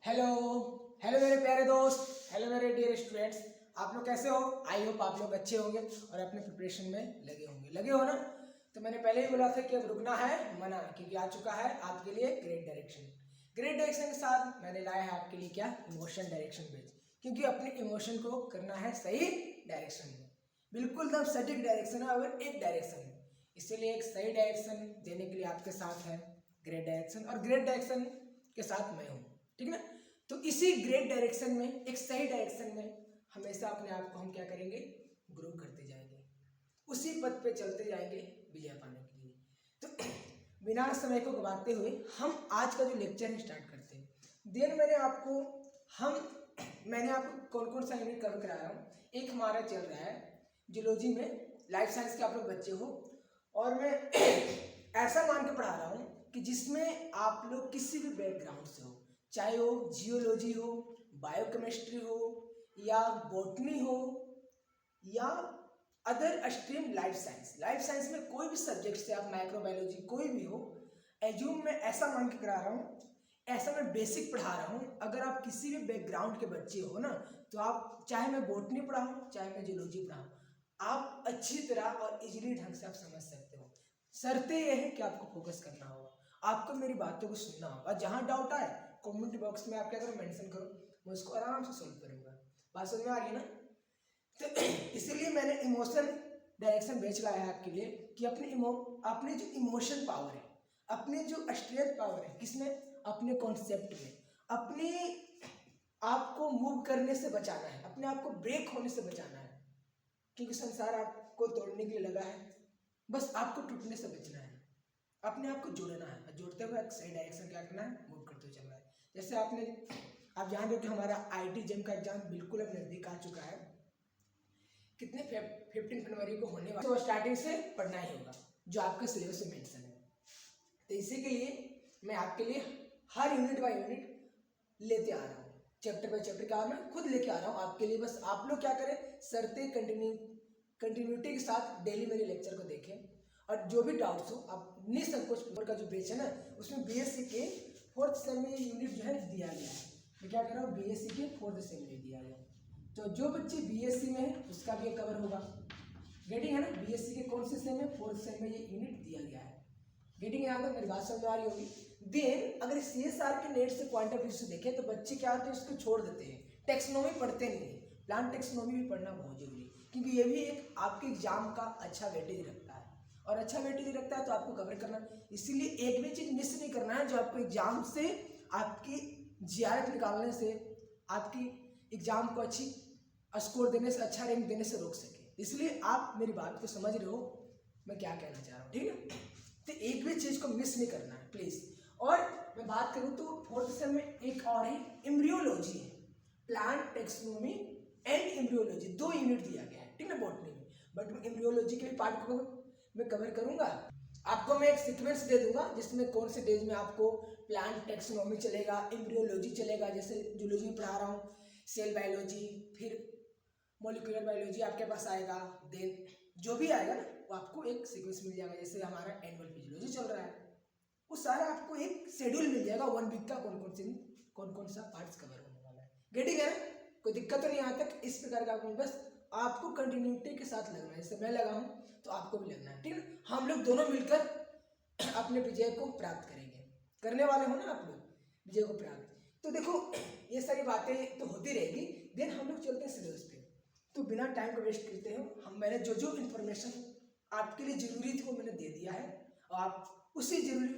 Hello hello मेरे प्यारे दोस्त, हेलो मेरे डियर स्टूडेंट्स। आप लोग कैसे हो? आई होप आप लोग अच्छे होंगे और अपने प्रिपरेशन में लगे हो ना। तो मैंने पहले ही बोला था कि अब रुकना है मना, क्योंकि आ चुका है आपके लिए ग्रेट डायरेक्शन। ग्रेट डायरेक्शन के साथ मैंने लाया है आपके लिए क्या, इमोशन डायरेक्शन पेज, क्योंकि अपने इमोशन को करना है सही डायरेक्शन में, बिल्कुल एकदम सटीक डायरेक्शन है और एक डायरेक्शन है। इसीलिए एक सही डायरेक्शन देने के लिए आपके साथ है ग्रेट डायरेक्शन, और ग्रेट डायरेक्शन के साथ मैं हूँ, ठीक है ना। तो इसी ग्रेट डायरेक्शन में, एक सही डायरेक्शन में हमेशा अपने आप को हम क्या करेंगे, ग्रो करते जाएंगे, उसी पथ पे चलते जाएंगे विजय पाने के लिए। तो बिना समय को गवाते हुए हम आज का जो लेक्चर है स्टार्ट करते हैं। देन मैंने आपको कौन कौन सा यूनिट कवर कराया हूँ। एक हमारा चल रहा है जियोलॉजी में, लाइफ साइंस के आप लोग बच्चे हो, और मैं ऐसा मान के पढ़ा रहा हूँ कि जिसमें आप लोग किसी भी बैकग्राउंड से हो, चाहे वो जियोलॉजी हो, बायोकेमिस्ट्री हो, या बॉटनी हो, या अदर स्ट्रीम लाइफ साइंस में कोई भी सब्जेक्ट से आप, माइक्रोबायोलॉजी कोई भी हो, एज्यूम में ऐसा मान के करा रहा हूँ, ऐसा मैं बेसिक पढ़ा रहा हूँ। अगर आप किसी भी बैकग्राउंड के बच्चे हो ना, तो आप, चाहे मैं बॉटनी पढ़ाऊँ चाहे मैं जियोलॉजी पढ़ाऊँ, आप अच्छी तरह और इजीली ढंग से आप समझ सकते हो। शर्तें यह है कि आपको फोकस करना होगा, आपको मेरी बातों को सुनना होगा। जहां डाउट आए कमेंट बॉक्स में आप क्या करो, मेंशन करो, मैं उसको आराम से सोल्व करूंगा। बात समझ में आ रही है ना। तो इसीलिए मैंने इमोशन डायरेक्शन बेच लाया है आपके लिए कि अपने जो इमोशन पावर है, अपने जो स्ट्रेंथ पावर है, किसमें, अपने कॉन्सेप्ट में, अपने आप को मूव करने से बचाना है, अपने आप को ब्रेक होने से बचाना है, क्योंकि संसार आपको तोड़ने के लिए लगा है, बस आपको टूटने से बचना है, अपने आप को जोड़ना है, जोड़ते हुए एक सही डायरेक्शन क्या करना है, मूव करते हुए चलना है। जैसे आप जान रहे हो कि हमारा आईटी जेम का एग्जाम बिल्कुल अब नजदीक आ चुका है। कितने 15 फरवरी को होने वाला, तो स्टार्टिंग से पढ़ना ही होगा जो आपके सिलेबस में मेंशन है। तो इसी के लिए मैं आपके लिए हर यूनिट बाय यूनिट लेते आ रहा हूँ, चैप्टर बाय चैप्टर का मैं खुद लेके आ रहा हूँ आपके लिए। बस आप लोग क्या करें, शर्तें कंटिन्यूटी के साथ डेली मेरे लेक्चर को देखें, और जो भी डाउट्स हो आप निसंकोच पेपर का जो बेच है ना, उसमें बीएससी के 4th सेम में यूनिट जो है दिया गया है। मैं क्या कर रहा हूँ, बीएससी के 4th सेम में दिया गया है, तो जो बच्चे बीएससी में है उसका भी कवर होगा। गेटिंग है ना, बीएससी के कौन से सेम में, 4th सेम में ये यूनिट दिया गया है। गेटिंग यहाँ तक मेरी बात समझ में आ रही होगी। देन अगर सीएसआर के नेट से पॉइंट ऑफ व्यू से देखें तो बच्चे क्या होते हैं, उसको छोड़ देते हैं, टेक्सोनॉमी पढ़ते नहीं है। प्लांट टेक्सोनॉमी भी पढ़ना बहुत जरूरी है, क्योंकि ये भी एक आपके एग्जाम का अच्छा वेटेज रखता है, और अच्छा वेटेज रखता है तो आपको कवर करना। इसीलिए एक भी चीज मिस नहीं करना है जो आपको एग्जाम से, आपकी जीआरएफ निकालने से, आपकी एग्जाम को अच्छी स्कोर देने से, अच्छा रैंक देने से रोक सके। इसलिए आप मेरी बात को समझ रहे हो मैं क्या कहना चाह रहा हूँ, ठीक है। तो एक भी चीज को मिस नहीं करना है प्लीज। और मैं बात करूं तो 4th सेम में एक और है, एम्ब्रियोलॉजी है, plant taxonomy and embryology, 2 unit दिया गया है, ठीक है, बॉटनी में। बट मैं एम्ब्रियोलॉजी के भी पार्ट को मैं कवर करूंगा। आपको मैं एक सीक्वेंस दे दूंगा जिसमें कौन से डेज में आपको प्लांट टेक्सोनॉमी चलेगा, एम्ब्रियोलॉजी चलेगा, जैसे जूलॉजी में पढ़ा रहा हूँ, सेल बायोलॉजी, फिर मॉलिक्यूलर बायोलॉजी आपके पास आएगा। देन जो भी आएगा ना वो आपको एक सीक्वेंस मिल जाएगा। जैसे हमारा एनुअल फिजियोलॉजी चल रहा है, वो सारा आपको एक शेड्यूल मिल जाएगा 1 वीक का, कौन कौन सा पार्ट्स कवर होने वाला है। गेटिंग है, कोई दिक्कत तो नहीं यहाँ तक। इस प्रकार का बस आपको कंटिन्यूटी के साथ लगना है, जैसे मैं लगा हूँ तो आपको भी लगना है, ठीक है। हम लोग दोनों मिलकर अपने विजय को प्राप्त करेंगे, करने वाले हो ना आप लोग विजय को प्राप्त। तो देखो ये सारी बातें तो होती रहेगी। देन हम लोग चलते हैं सिलेबस पे। तो बिना टाइम को वेस्ट करते हो, मैंने जो जो इन्फॉर्मेशन आपके लिए जरूरी थी वो मैंने दे दिया है, और आप उसी जरूरी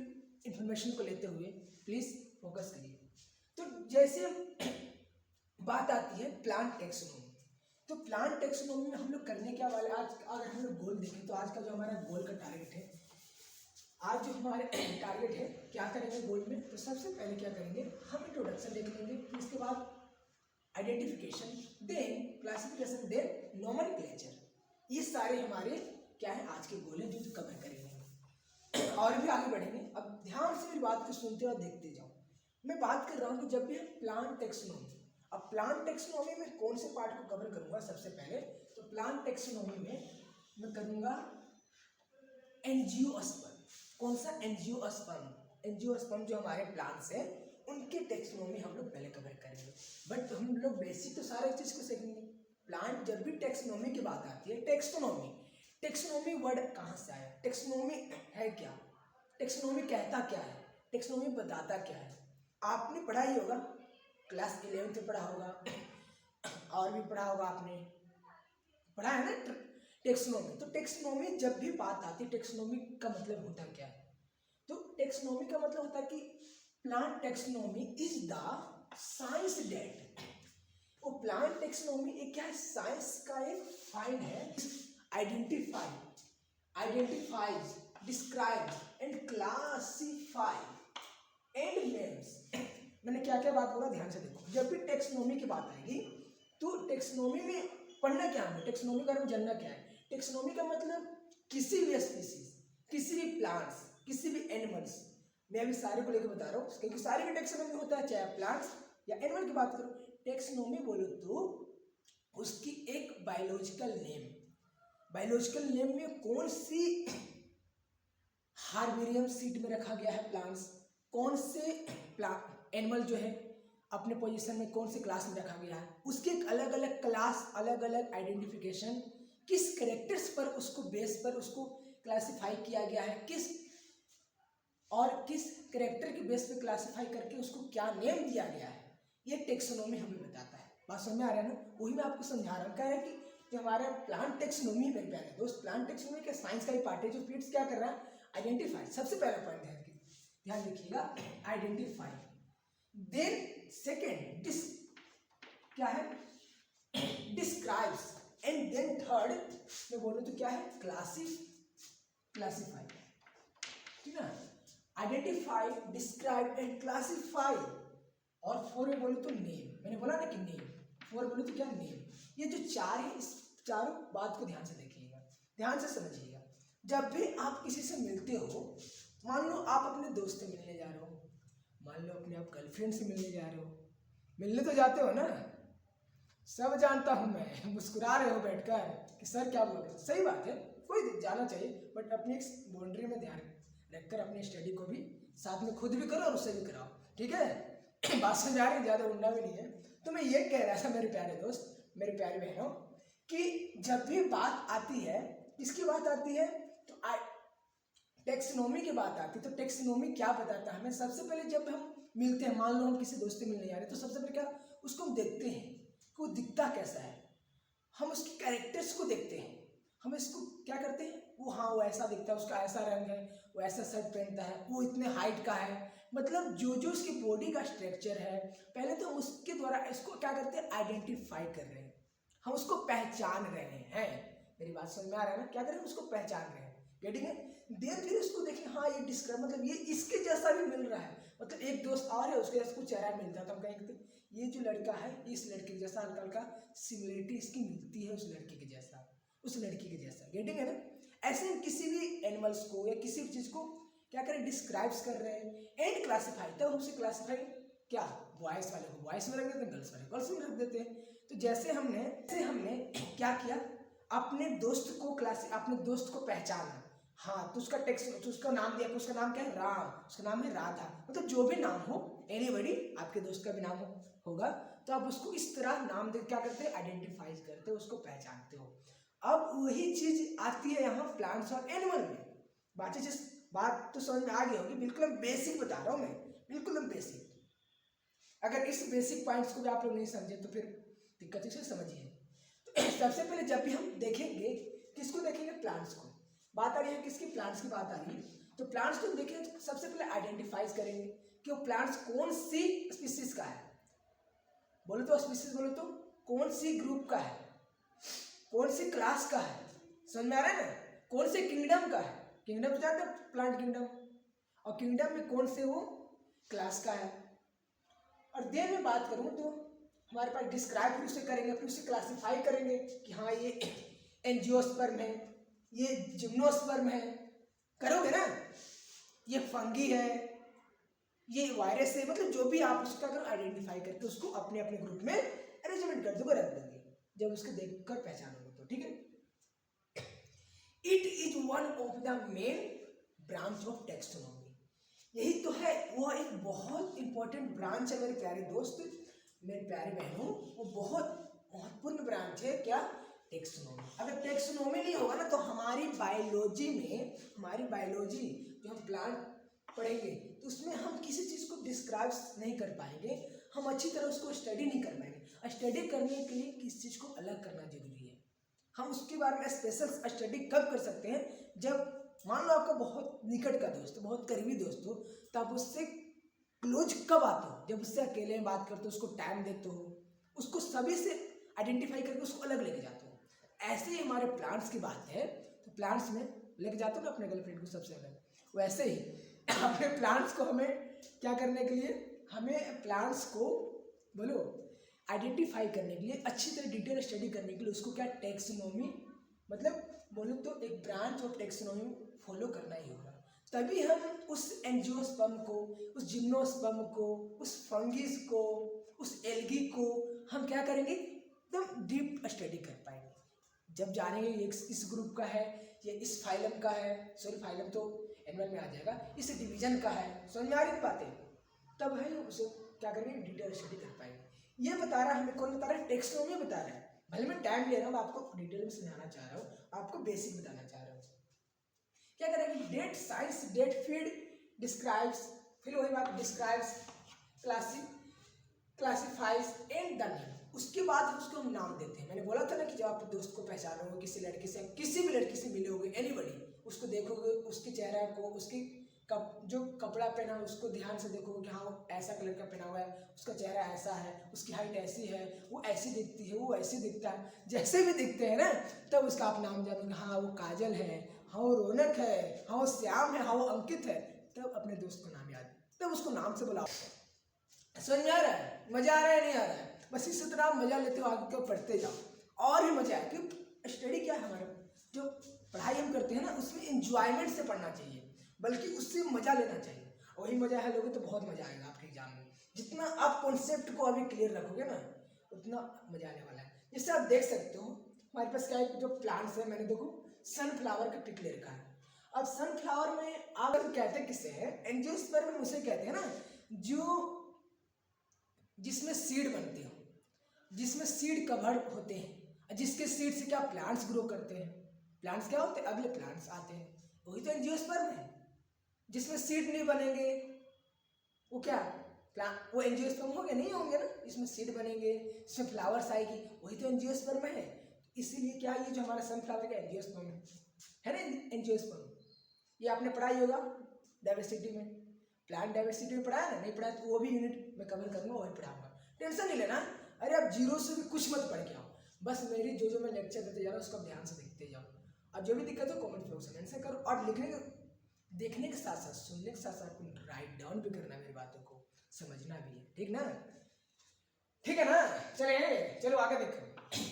इन्फॉर्मेशन को लेते हुए प्लीज फोकस करिए। तो जैसे बात आती है प्लांट टेक्सोनॉमी, तो प्लांट टेक्सोनॉमी में हम लोग करने क्या वाले, आज अगर हम लोग गोल देखें तो आज का जो हमारा गोल का टारगेट है, आज जो हमारे टारगेट है, क्या करेंगे गोल में। तो सबसे पहले क्या करेंगे, हम इंट्रोडक्शन देख लेंगे, फिर इसके बाद identification, then classification, then nomenclature. ये सारे हमारे क्या है आज के गोल हैं जो कवर करेंगे, और भी आगे बढ़ेंगे। अब ध्यान से मेरी बात को सुनते और देखते जाओ। मैं बात कर रहा हूँ कि जब भी प्लांट टेक्सोनॉमी, अब प्लांट टेक्सोनॉमी में कौन से पार्ट को कवर करूंगा सबसे पहले, तो प्लांट टेक्सोनॉमी में मैं करूंगा एंजियोस्पर्म। कौन सा, एंजियोस्पर्म। एंजियोस्पर्म जो हमारे प्लांट्स है उनके टेक्सोनॉमी हम लोग पहले कवर करेंगे, बट हम लोग बेसिक तो सारे चीज को सीखेंगे। प्लांट जब भी टेक्सोनॉमी की बात आती है, टेक्सोनॉमी, टेक्सोनॉमी वर्ड कहाँ से आया, टेक्सोनॉमी है क्या, टेक्सोनॉमी कहता क्या है, टेक्सोनॉमी बताता क्या है। आपने पढ़ा ही होगा, क्लास 11th में पढ़ा होगा और भी पढ़ा होगा, आपने पढ़ा है ना टेक्सोनॉमी। तो टेक्सोनॉमी जब भी बात आती है, टेक्सोनॉमी का मतलब होता क्या है, तो टेक्सोनॉमी का मतलब होता है कि plant taxonomy is the science that, वो प्लांट टेक्सोनॉमी एक क्या है, साइंस का एक फाइंड है, identifies describe and classify and names. मैंने क्या क्या बात बोला, ध्यान से देखो। जब भी टेक्सोनॉमी की बात आएगी तो टेक्सोनॉमी में पढ़ना क्या है, टेक्सोनॉमी का मतलब जानना क्या है। टेक्सोनॉमी का मतलब किसी भी स्पीसीज, किसी भी प्लांट्स, किसी भी एनिमल्स, मैं अभी सारे को लेकर बता रहा हूँ क्योंकि सारे में टेक्सोनॉमी होता है, चाहे प्लांट्स या एनिमल की बात करो। टेक्सोनॉमी बोलो तो उसकी एक बायोलॉजिकल नेम, बायोलॉजिकल नेम में कौन सी हार्बेरियम सीट में रखा गया है प्लांट्स, कौन से एनिमल जो है अपने पोजीशन में कौन से क्लास में रखा गया है, उसके एक अलग अलग क्लास, अलग अलग आइडेंटिफिकेशन, किस कैरेक्टर्स पर उसको बेस पर उसको क्लासिफाई किया गया है, किस और किस कैरेक्टर के बेस पे क्लासिफाई करके उसको क्या नेम दिया गया है, ये टेक्सोनॉमी हमें बताता है। बात समझ में आ रहा है ना, वही मैं आपको समझा रहा हूँ। क्या है कि हमारा प्लांट टेक्सोनॉमी मेरे प्यारे दोस्त, प्लांट टेक्सोनॉमी क्या साइंस का ही पार्ट है जो फिट्स क्या कर रहा है, आइडेंटिफाई, सबसे पहला पॉइंट ध्यान रखिएगा, आइडेंटिफाई, देन सेकेंड क्या है, डिस्क्राइब्स, एंड देन थर्ड मैं बोलूँ तो क्या है, क्लासिफाई, ठीक है, आइडेंटिफाई, डिस्क्राइब एंड क्लासिफाई, और फोर में बोलूँ तो नेम, मैंने बोला ना कि नेम, फोर बोलूँ तो क्या, नेम। ये जो चार है, इस चारों बात को ध्यान से देखिएगा, ध्यान से समझिएगा। जब भी आप किसी से मिलते हो, मान लो आप अपने दोस्त से मिलने जा रहे हो, मान लो अपने आप गर्लफ्रेंड से मिलने जा रहे हो, मिलने तो जाते हो ना, सब जानता हूँ मैं, मुस्कुरा रहे हो बैठकर कि सर क्या बोल रहे हो, सही बात है, कोई जाना चाहिए, बट अपनी एक बाउंड्री में ध्यान रखकर अपनी स्टडी को भी साथ में खुद भी करो और उससे भी कराओ, ठीक है। बात समझ आ रही है, ज़्यादा उड़ना भी नहीं है। तो मैं ये कह रहा था मेरे प्यारे दोस्त, मेरे प्यारे बहनों, कि जब भी बात आती है, किसकी बात आती है, तो टेक्सोनॉमी की बात आती है। तो टेक्सोनॉमी क्या बताता है हमें, सबसे पहले जब हम मिलते हैं, मान लो हम किसी दोस्त से मिलने जा रहे हैं, तो सबसे पहले क्या, उसको हम देखते हैं कि वो दिखता कैसा है, हम उसके कैरेक्टर्स को देखते हैं, हम इसको क्या करते हैं, वो हाँ वो ऐसा दिखता है, उसका ऐसा रंग है, वो ऐसा शर्ट पहनता है, वो इतने हाइट का है, मतलब जो जो उसकी बॉडी का स्ट्रक्चर है, पहले तो उसके द्वारा इसको क्या करते हैं, आइडेंटिफाई कर रहे हैं, हम उसको पहचान रहे हैं। मेरी बात समझ में आ रहा है ना, क्या करें, उसको पहचान रहे हैं, गेटिंग है। देन फिर उसको देखें, हाँ ये डिस्क्राइब, मतलब ये इसके जैसा भी मिल रहा है, मतलब एक दोस्त और है उसके जैसा कुछ चेहरा मिलता है, तो हम कहेंगे ये जो लड़का है इस लड़के के जैसा, हल्का हल्का सिमिलरिटी इसकी मिलती है उस लड़के के जैसा, उस लड़की के जैसा, गेटिंग है ना। ऐसे हम किसी भी एनिमल्स को या किसी भी चीज को क्या करें, डिस्क्राइब्स कर रहे हैं एंड क्लासिफाई, तब हमसे क्लासिफाई क्या, बॉयज वाले को बॉयज में रख देते हैं, गर्ल्स वाले गर्ल्स में रख देते हैं। तो जैसे हमने क्या किया, अपने दोस्त को पहचाना, हाँ तो उसका टेक्स्ट, तो उसका नाम दिया, उसका नाम क्या है, राम, उसका नाम है राधा, मतलब जो भी नाम हो, एनीबॉडी, आपके दोस्त का भी नाम होगा, तो आप उसको इस तरह नाम दे क्या करते हैं, आइडेंटिफाई करते हो, उसको पहचानते हो। अब वही चीज आती है यहाँ प्लांट्स और एनिमल में। बात तो समझ में आ गई होगी, बिल्कुल हम बेसिक बता रहा हूँ मैं, बिल्कुल हम बेसिक। अगर इस बेसिक पॉइंट्स को भी आप लोग नहीं समझे तो फिर दिक्कत से समझिए। तो सबसे पहले जब भी हम देखेंगे, किसको देखेंगे, प्लांट्स को, बात आ रही है किसकी, प्लांट्स की बात आ रही है, तो प्लांट्स को देखेंगे, सबसे पहले आइडेंटिफाई करेंगे कि वो प्लांट्स कौन सी स्पीसीज का है, बोलो तो स्पीसीज, बोलो तो कौन सी ग्रुप का है, कौन सी क्लास का है, समझ में आ रहा है ना, कौन से किंगडम का है, किंगडम तो जानते हैं प्लांट किंगडम, और किंगडम में कौन से वो क्लास का है। और देन में बात करूं तो हमारे पास डिस्क्राइब फिर उसे करेंगे, फिर उसे क्लासिफाई करेंगे कि हाँ ये एंजियोस्पर्म है, ये जिम्नोस्पर्म है, करोगे ना, ये फंगी है, ये वायरस है, मतलब जो भी आप उसका अगर आइडेंटिफाई करके उसको अपने अपने ग्रुप में अरेंजमेंट कर दोगे, रख देंगे, जब उसको देखकर पहचानोगे तो, ठीक है। It is one of the main branch of taxonomy, यही तो है, वो एक बहुत इंपॉर्टेंट ब्रांच है मेरे प्यारे दोस्त, मेरे प्यारे बहनों, वो बहुत महत्वपूर्ण ब्रांच है। क्या? टेक्सोनोमी। अगर टेक्सोनोमी नहीं होगा ना तो हमारी बायोलॉजी जो हम प्लांट पढ़ेंगे तो उसमें हम किसी चीज़ को डिस्क्राइब नहीं कर पाएंगे, हम अच्छी तरह उसको स्टडी नहीं कर पाएंगे। स्टडी करने के लिए किस चीज़ को अलग करना जरूरी है। हम उसके बारे में स्पेशल स्टडी कब कर सकते हैं? जब मान लो आपका बहुत निकट का दोस्त, बहुत करीबी दोस्त हो, तो आप उससे क्लोज कब आते हो? जब उससे अकेले में बात करते हो, उसको टाइम देते हो, उसको सभी से आइडेंटिफाई करके उसको अलग लेके जाते हो। ऐसे ही हमारे प्लांट्स की बात है, तो प्लांट्स में लेके जाते हो ना अपने गर्लफ्रेंड को सबसे अलग, वैसे ही अपने प्लांट्स को हमें क्या करने के लिए, हमें प्लांट्स को बोलो आइडेंटिफाई करने के लिए, अच्छी तरह डिटेल स्टडी करने के लिए उसको क्या, टेक्सोनोमी, मतलब बोलो तो एक ब्रांच ऑफ टेक्सोनोमी फॉलो करना ही होगा। तभी हम उस एंजियोस्पर्म को, उस जिम्नोस्पर्म को, उस फंगिस को, उस एल्गी को हम क्या करेंगे, एकदम डीप स्टडी कर पाएंगे। जब जानेंगे ये इस ग्रुप का है, ये इस फाइलम का है, सॉरी फाइलम तो एनिमल में आ जाएगा, इस डिवीजन का है, समझ में आ रही बातें, तब है उसे क्या करेंगे, डिटेल स्टडी कर पाएंगे। ये बता रहा है हमें, कौन बता रहा है? टेक्सोनोमी बता रहा है। भले मैं टाइम ले रहा हूँ, आपको डिटेल में समझाना चाह रहा हूँ, आपको बेसिक बताना चाह रहा हूँ। क्या करेंगे, that science, that feed describes, फिर वही बात, describes, classifies and the name. उसके बाद उसको हम नाम देते हैं। मैंने बोला था ना कि जब आप दोस्त को पहचानोगे, किसी लड़के से, किसी भी लड़की से मिले होगे, एनीबॉडी, उसको देखोगे, उसके चेहरा को, उसकी जो कपड़ा पहना है उसको ध्यान से देखोगे कि हाँ वो ऐसा कलर का पहना हुआ है, उसका चेहरा ऐसा है, उसकी हाइट ऐसी है, वो ऐसी दिखती है, वो ऐसी दिखता है, जैसे भी दिखते हैं ना, तब उसका आप नाम जानोगे। हाँ वो काजल है, हाँ वो रौनक है, हाँ वो श्याम है, हाँ वो अंकित है, तब अपने दोस्त को नाम याद, तब उसको नाम से बुलाओ। समझ में आ रहा है? मजा आ रहा है नहीं आ रहा है? बस इसी तरह आप मजा लेते हो, आगे क्यों पढ़ते जाओ और ही मजा आए। क्योंकि स्टडी क्या है, हमारा जो पढ़ाई हम करते हैं ना, उसमें इंजॉयमेंट से पढ़ना चाहिए, बल्कि उससे मजा लेना चाहिए। वही मजा है लोगे तो बहुत मजा आएगा आपके एग्जाम में। जितना आप कॉन्सेप्ट को अभी क्लियर रखोगे ना, उतना मजा आने वाला है। जैसे आप देख सकते हो हमारे पास क्या है, जो प्लांट्स है, मैंने देखो सनफ्लावर का पिक ले रखा है। अब सनफ्लावर में आप कहते हैं किसे है, एंजियोस्पर्म उसे कहते हैं ना, जो जिसमें सीड बनते हो, जिसमें सीड कवर्ड होते हैं, जिसके सीड से क्या प्लांट्स ग्रो करते हैं। प्लांट्स क्या होते हैं, अगले प्लांट्स आते हैं, वही तो एंजियोस्पर्म है। जिसमें सीड नहीं बनेंगे वो क्या प्लांट, वो एंजियोस्पर्म होंगे नहीं होंगे ना, इसमें सीड बनेंगे, इसमें फ्लावर्स आएगी, वही तो एंजियोस्पर्म है। इसीलिए क्या, ये जो हमारा सनफ्लावर का एंजियोस्पर्म है ना, एंजियोस्पर्म, ये आपने पढ़ाई होगा डाइवर्सिटी में, प्लांट डाइवर्सिटी में पढ़ाया ना, नहीं पढ़ाया तो वो भी यूनिट में कवर करूंगा, वही पढ़ाऊंगा, टेंशन नहीं लेना। अरे आप जीरो से भी कुछ मत पढ़ के आओ, बस मेरी जो मैं लेक्चर देते जा रहा हूँ उसको ध्यान से देखते जाओ, और जो भी दिक्कत हो कमेंट बॉक्स में आंसर करो, और लिखने के, देखने के साथ साथ, सुनने के साथ साथ राइट डाउन भी करना, मेरी बातों को समझना भी है, ठीक ना, ठीक है ना। चलो आगे देखो।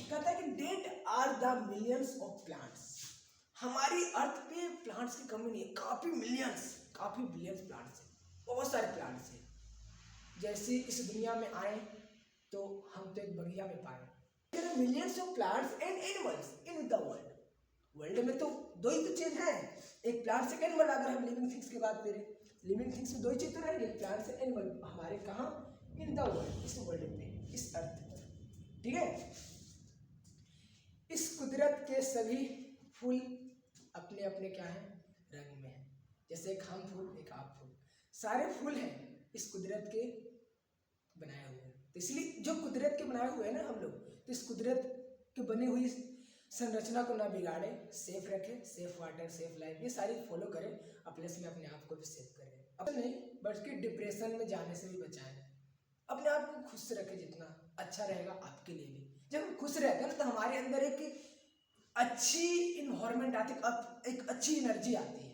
कहता है कि that are the millions of plants. हमारी अर्थ पे प्लांट्स की कमी नहीं है, काफी बिलियंस प्लांट्स है, बहुत सारे प्लांट्स हैं। जैसे इस दुनिया में आए तो हम तो एक बगिया में पाए, millions of plants and animals in the world में तो दो ही तो चीज है, एक प्लांट से एनिमल। अगर हम लिविंग थिंग्स की बात करें, लिविंग थिंग्स में दो ही चीज तो रहेंगे, प्लांट से एनिमल। हमारे कहाँ, इन द वर्ल्ड, इस वर्ल्ड पे, इस अर्थ पर, ठीक है। इस कुदरत के सभी फूल अपने अपने क्या है, रंग में है। जैसे एक हम फूल, एक आप फूल, सारे फूल हैं इस कुदरत के बनाए हुए। तो इसलिए जो कुदरत के बनाए हुए हैं ना हम लोग, तो इस कुदरत के बनी हुई संरचना को ना बिगाड़े, सेफ रखें, सेफ वाटर, सेफ लाइफ, ये सारी फॉलो करें, और प्लस में अपने आप को भी सेफ करें। अब नहीं बल्कि डिप्रेशन में जाने से भी बचाएं। अपने आप को खुश रखें, जितना अच्छा रहेगा आपके लिए भी। जब हम खुश रहते हैं ना तो हमारे अंदर एक अच्छी इन्वायरमेंट आती है, एक अच्छी एनर्जी आती है।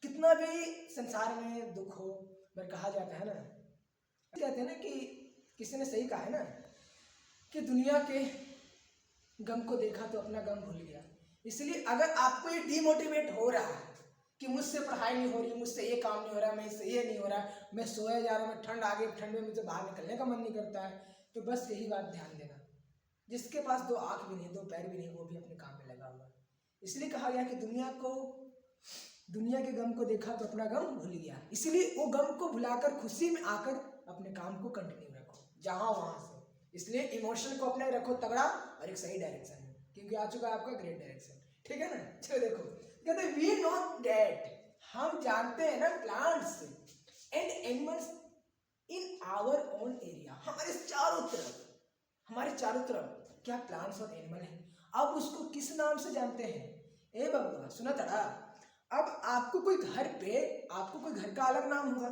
कितना भी संसार में दुख हो, पर कहा जाता है ना, कहते हैं ना कि किसी ने सही कहा है ना कि दुनिया के गम को देखा तो अपना गम भूल गया। इसलिए अगर आपको ये डिमोटिवेट हो रहा है कि मुझसे पढ़ाई नहीं हो रही, मुझसे ये काम नहीं हो रहा, मुझसे ये नहीं हो रहा, मैं सोया जा रहा हूँ, मैं ठंड आ गई, ठंड में मुझे बाहर निकलने का मन नहीं करता है, तो बस यही बात ध्यान देना, जिसके पास दो आँख भी नहीं, दो पैर भी नहीं, वो भी अपने काम में लगा हुआ है। इसलिए कहा गया कि दुनिया को दुनिया के गम को देखा तो अपना गम भूल गया, इसलिए वो गम को भुलाकर खुशी में आकर अपने काम को कंटिन्यू रखो जहां वहां से। इसलिए इमोशन को अपने रखो तगड़ा और एक सही डायरेक्शन में, क्योंकि आ चुका है आपका ग्रेट डायरेक्शन। ठीक है ना। चलो देखो, कहते वी नो दैट, हम जानते हैं ना, plants and animals in our own area, हमारे चारों तरफ क्या प्लांट्स और एनिमल है। अब उसको किस नाम से जानते हैं? ए बाबा सुना तड़ा, अब आपको कोई घर का अलग नाम होगा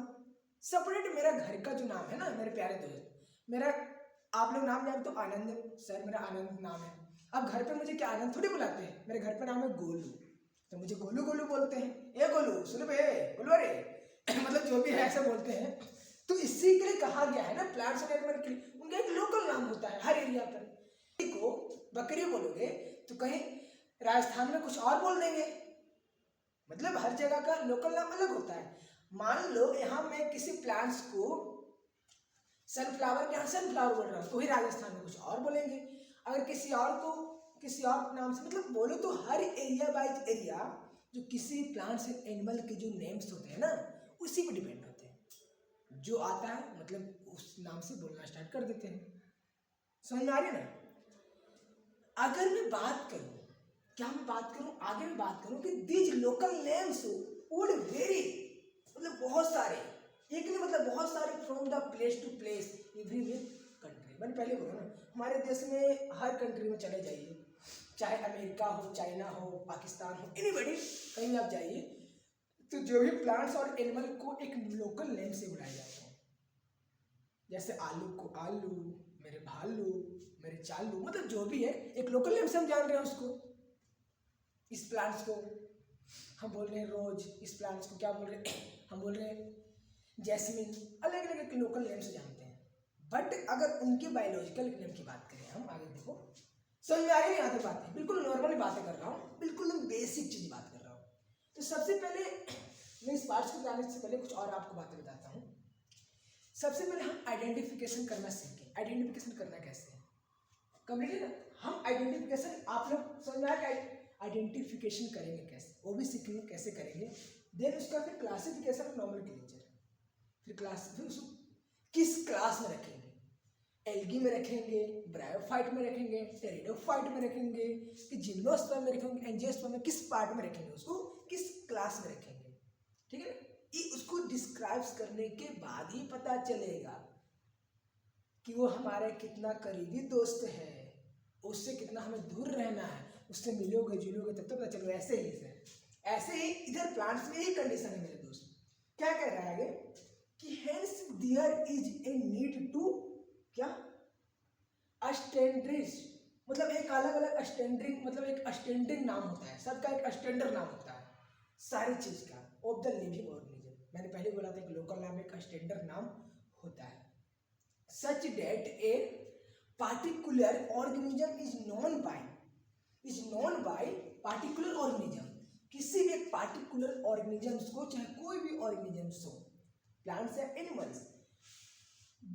सेपरेट। मेरा घर का जो नाम है ना मेरे प्यारे दोस्त, मेरा आप लोग नाम जानते हो आनंद सर, मेरा आनंद नाम है। अब घर पे मुझे क्या आनंद थोड़ी बुलाते हैं, मेरे घर पे नाम है गोलू, तो मुझे गोलू गोलू बोलते हैं। ए गोलू सुनो बे, बोलो रे मतलब जो भी है ऐसा बोलते हैं। तो इसी के लिए कहा गया है ना, प्लांट्स और एनिमल के लिए उनका एक लोकल नाम होता है हर एरिया पर। को बकरी बोलोगे तो कहीं राजस्थान में कुछ और बोल देंगे, मतलब हर जगह का लोकल नाम अलग होता है। मान लो यहाँ मैं किसी प्लांट्स को सनफ्लावर के यहाँ सनफ्लावर बोल रहा हूँ, तो ही राजस्थान में कुछ और बोलेंगे। अगर किसी और को किसी और नाम से मतलब बोलो, तो हर एरिया बाइज एरिया जो किसी प्लांट्स एंड एनिमल के जो नेम्स होते हैं ना, उसी पर डिपेंड होते हैं। जो आता है मतलब उस नाम से बोलना स्टार्ट कर देते हैं। समझ में आ रही है ना। अगर मैं बात करूं, आगे मैं बात करूं कि these local names would vary, मतलब बहुत सारे, एक नहीं मतलब बहुत सारे, from the place to place every country. मैंने पहले बोला ना, हमारे देश में हर कंट्री में चले जाइए, चाहे अमेरिका हो, चाइना हो, पाकिस्तान हो, एनीबॉडी कहीं आप जाइए, तो जो भी प्लांट्स और एनिमल को एक लोकल नेम से बुलाया जाता है। जैसे आलू को आलू, मेरे भालू, मेरे चालू, मतलब जो भी है एक लोकल नेम से हम जान रहे हैं उसको। इस प्लांट्स को हम बोल रहे हैं रोज, इस प्लांट्स को क्या बोल रहे हैं हम बोल रहे हैं जैस्मिन, अलग अलग एक लोकल नेम से जानते हैं। बट अगर उनके बायोलॉजिकल नेम की बात करें हम, आगे देखो समझ में आ रही है यहाँ तक बातें, बिल्कुल नॉर्मली बातें कर रहा हूँ, बिल्कुल बेसिक चीज बात कर रहा हूँ। तो सबसे पहले मैं इस पार्ट्स को जाने से पहले कुछ और आपको बातें बताता हूँ। सबसे पहले हम आइडेंटिफिकेशन करना सीखें। आइडेंटिफिकेशन करना कैसे है, कंप्लीट है ना। हम आइडेंटिफिकेशन, आप लोग समझ में आया आइडेंटिफिकेशन करेंगे कैसे, वो भी सीखेंगे कैसे करेंगे। देन उसका फिर क्लासिफिकेशन ऑफ नॉमेनक्लेचर, फिर उसको किस क्लास में रखेंगे, एल्गी में रखेंगे, ब्रायोफाइट में रखेंगे, टेरिडोफाइट में रखेंगे, कि जिम्नोस्पर्म में रखेंगे, एंजियोस्पर्म में, किस पार्ट में रखेंगे, उसको किस क्लास में रखेंगे। ठीक है, ये उसको डिस्क्राइब करने के बाद ही पता चलेगा कि वो हमारे कितना करीबी दोस्त है, उससे कितना हमें दूर रहना है, उससे मिलोगे जुलोगे तब तो पता चलो। ऐसे ही इधर प्लांट्स में ही कंडीशन है मेरे दोस्त। क्या कह रहा है कि hence there is a need to क्या अस्टेंड्रिज, मतलब एक अलग अलग स्टैंडर्ड, मतलब एक स्टैंडर्ड नाम होता है, सबका एक स्टैंडर्ड नाम होता है सारी चीज का, ऑफ द लिविंग ऑर्गेनिज्म। मैंने पहले बोला था कि लोकल नाम एक स्टैंडर्ड नाम होता है। Such that a particular organism is known by particular organism, किसी भी एक particular organisms को, चाहे कोई भी organisms हो, plants या animals,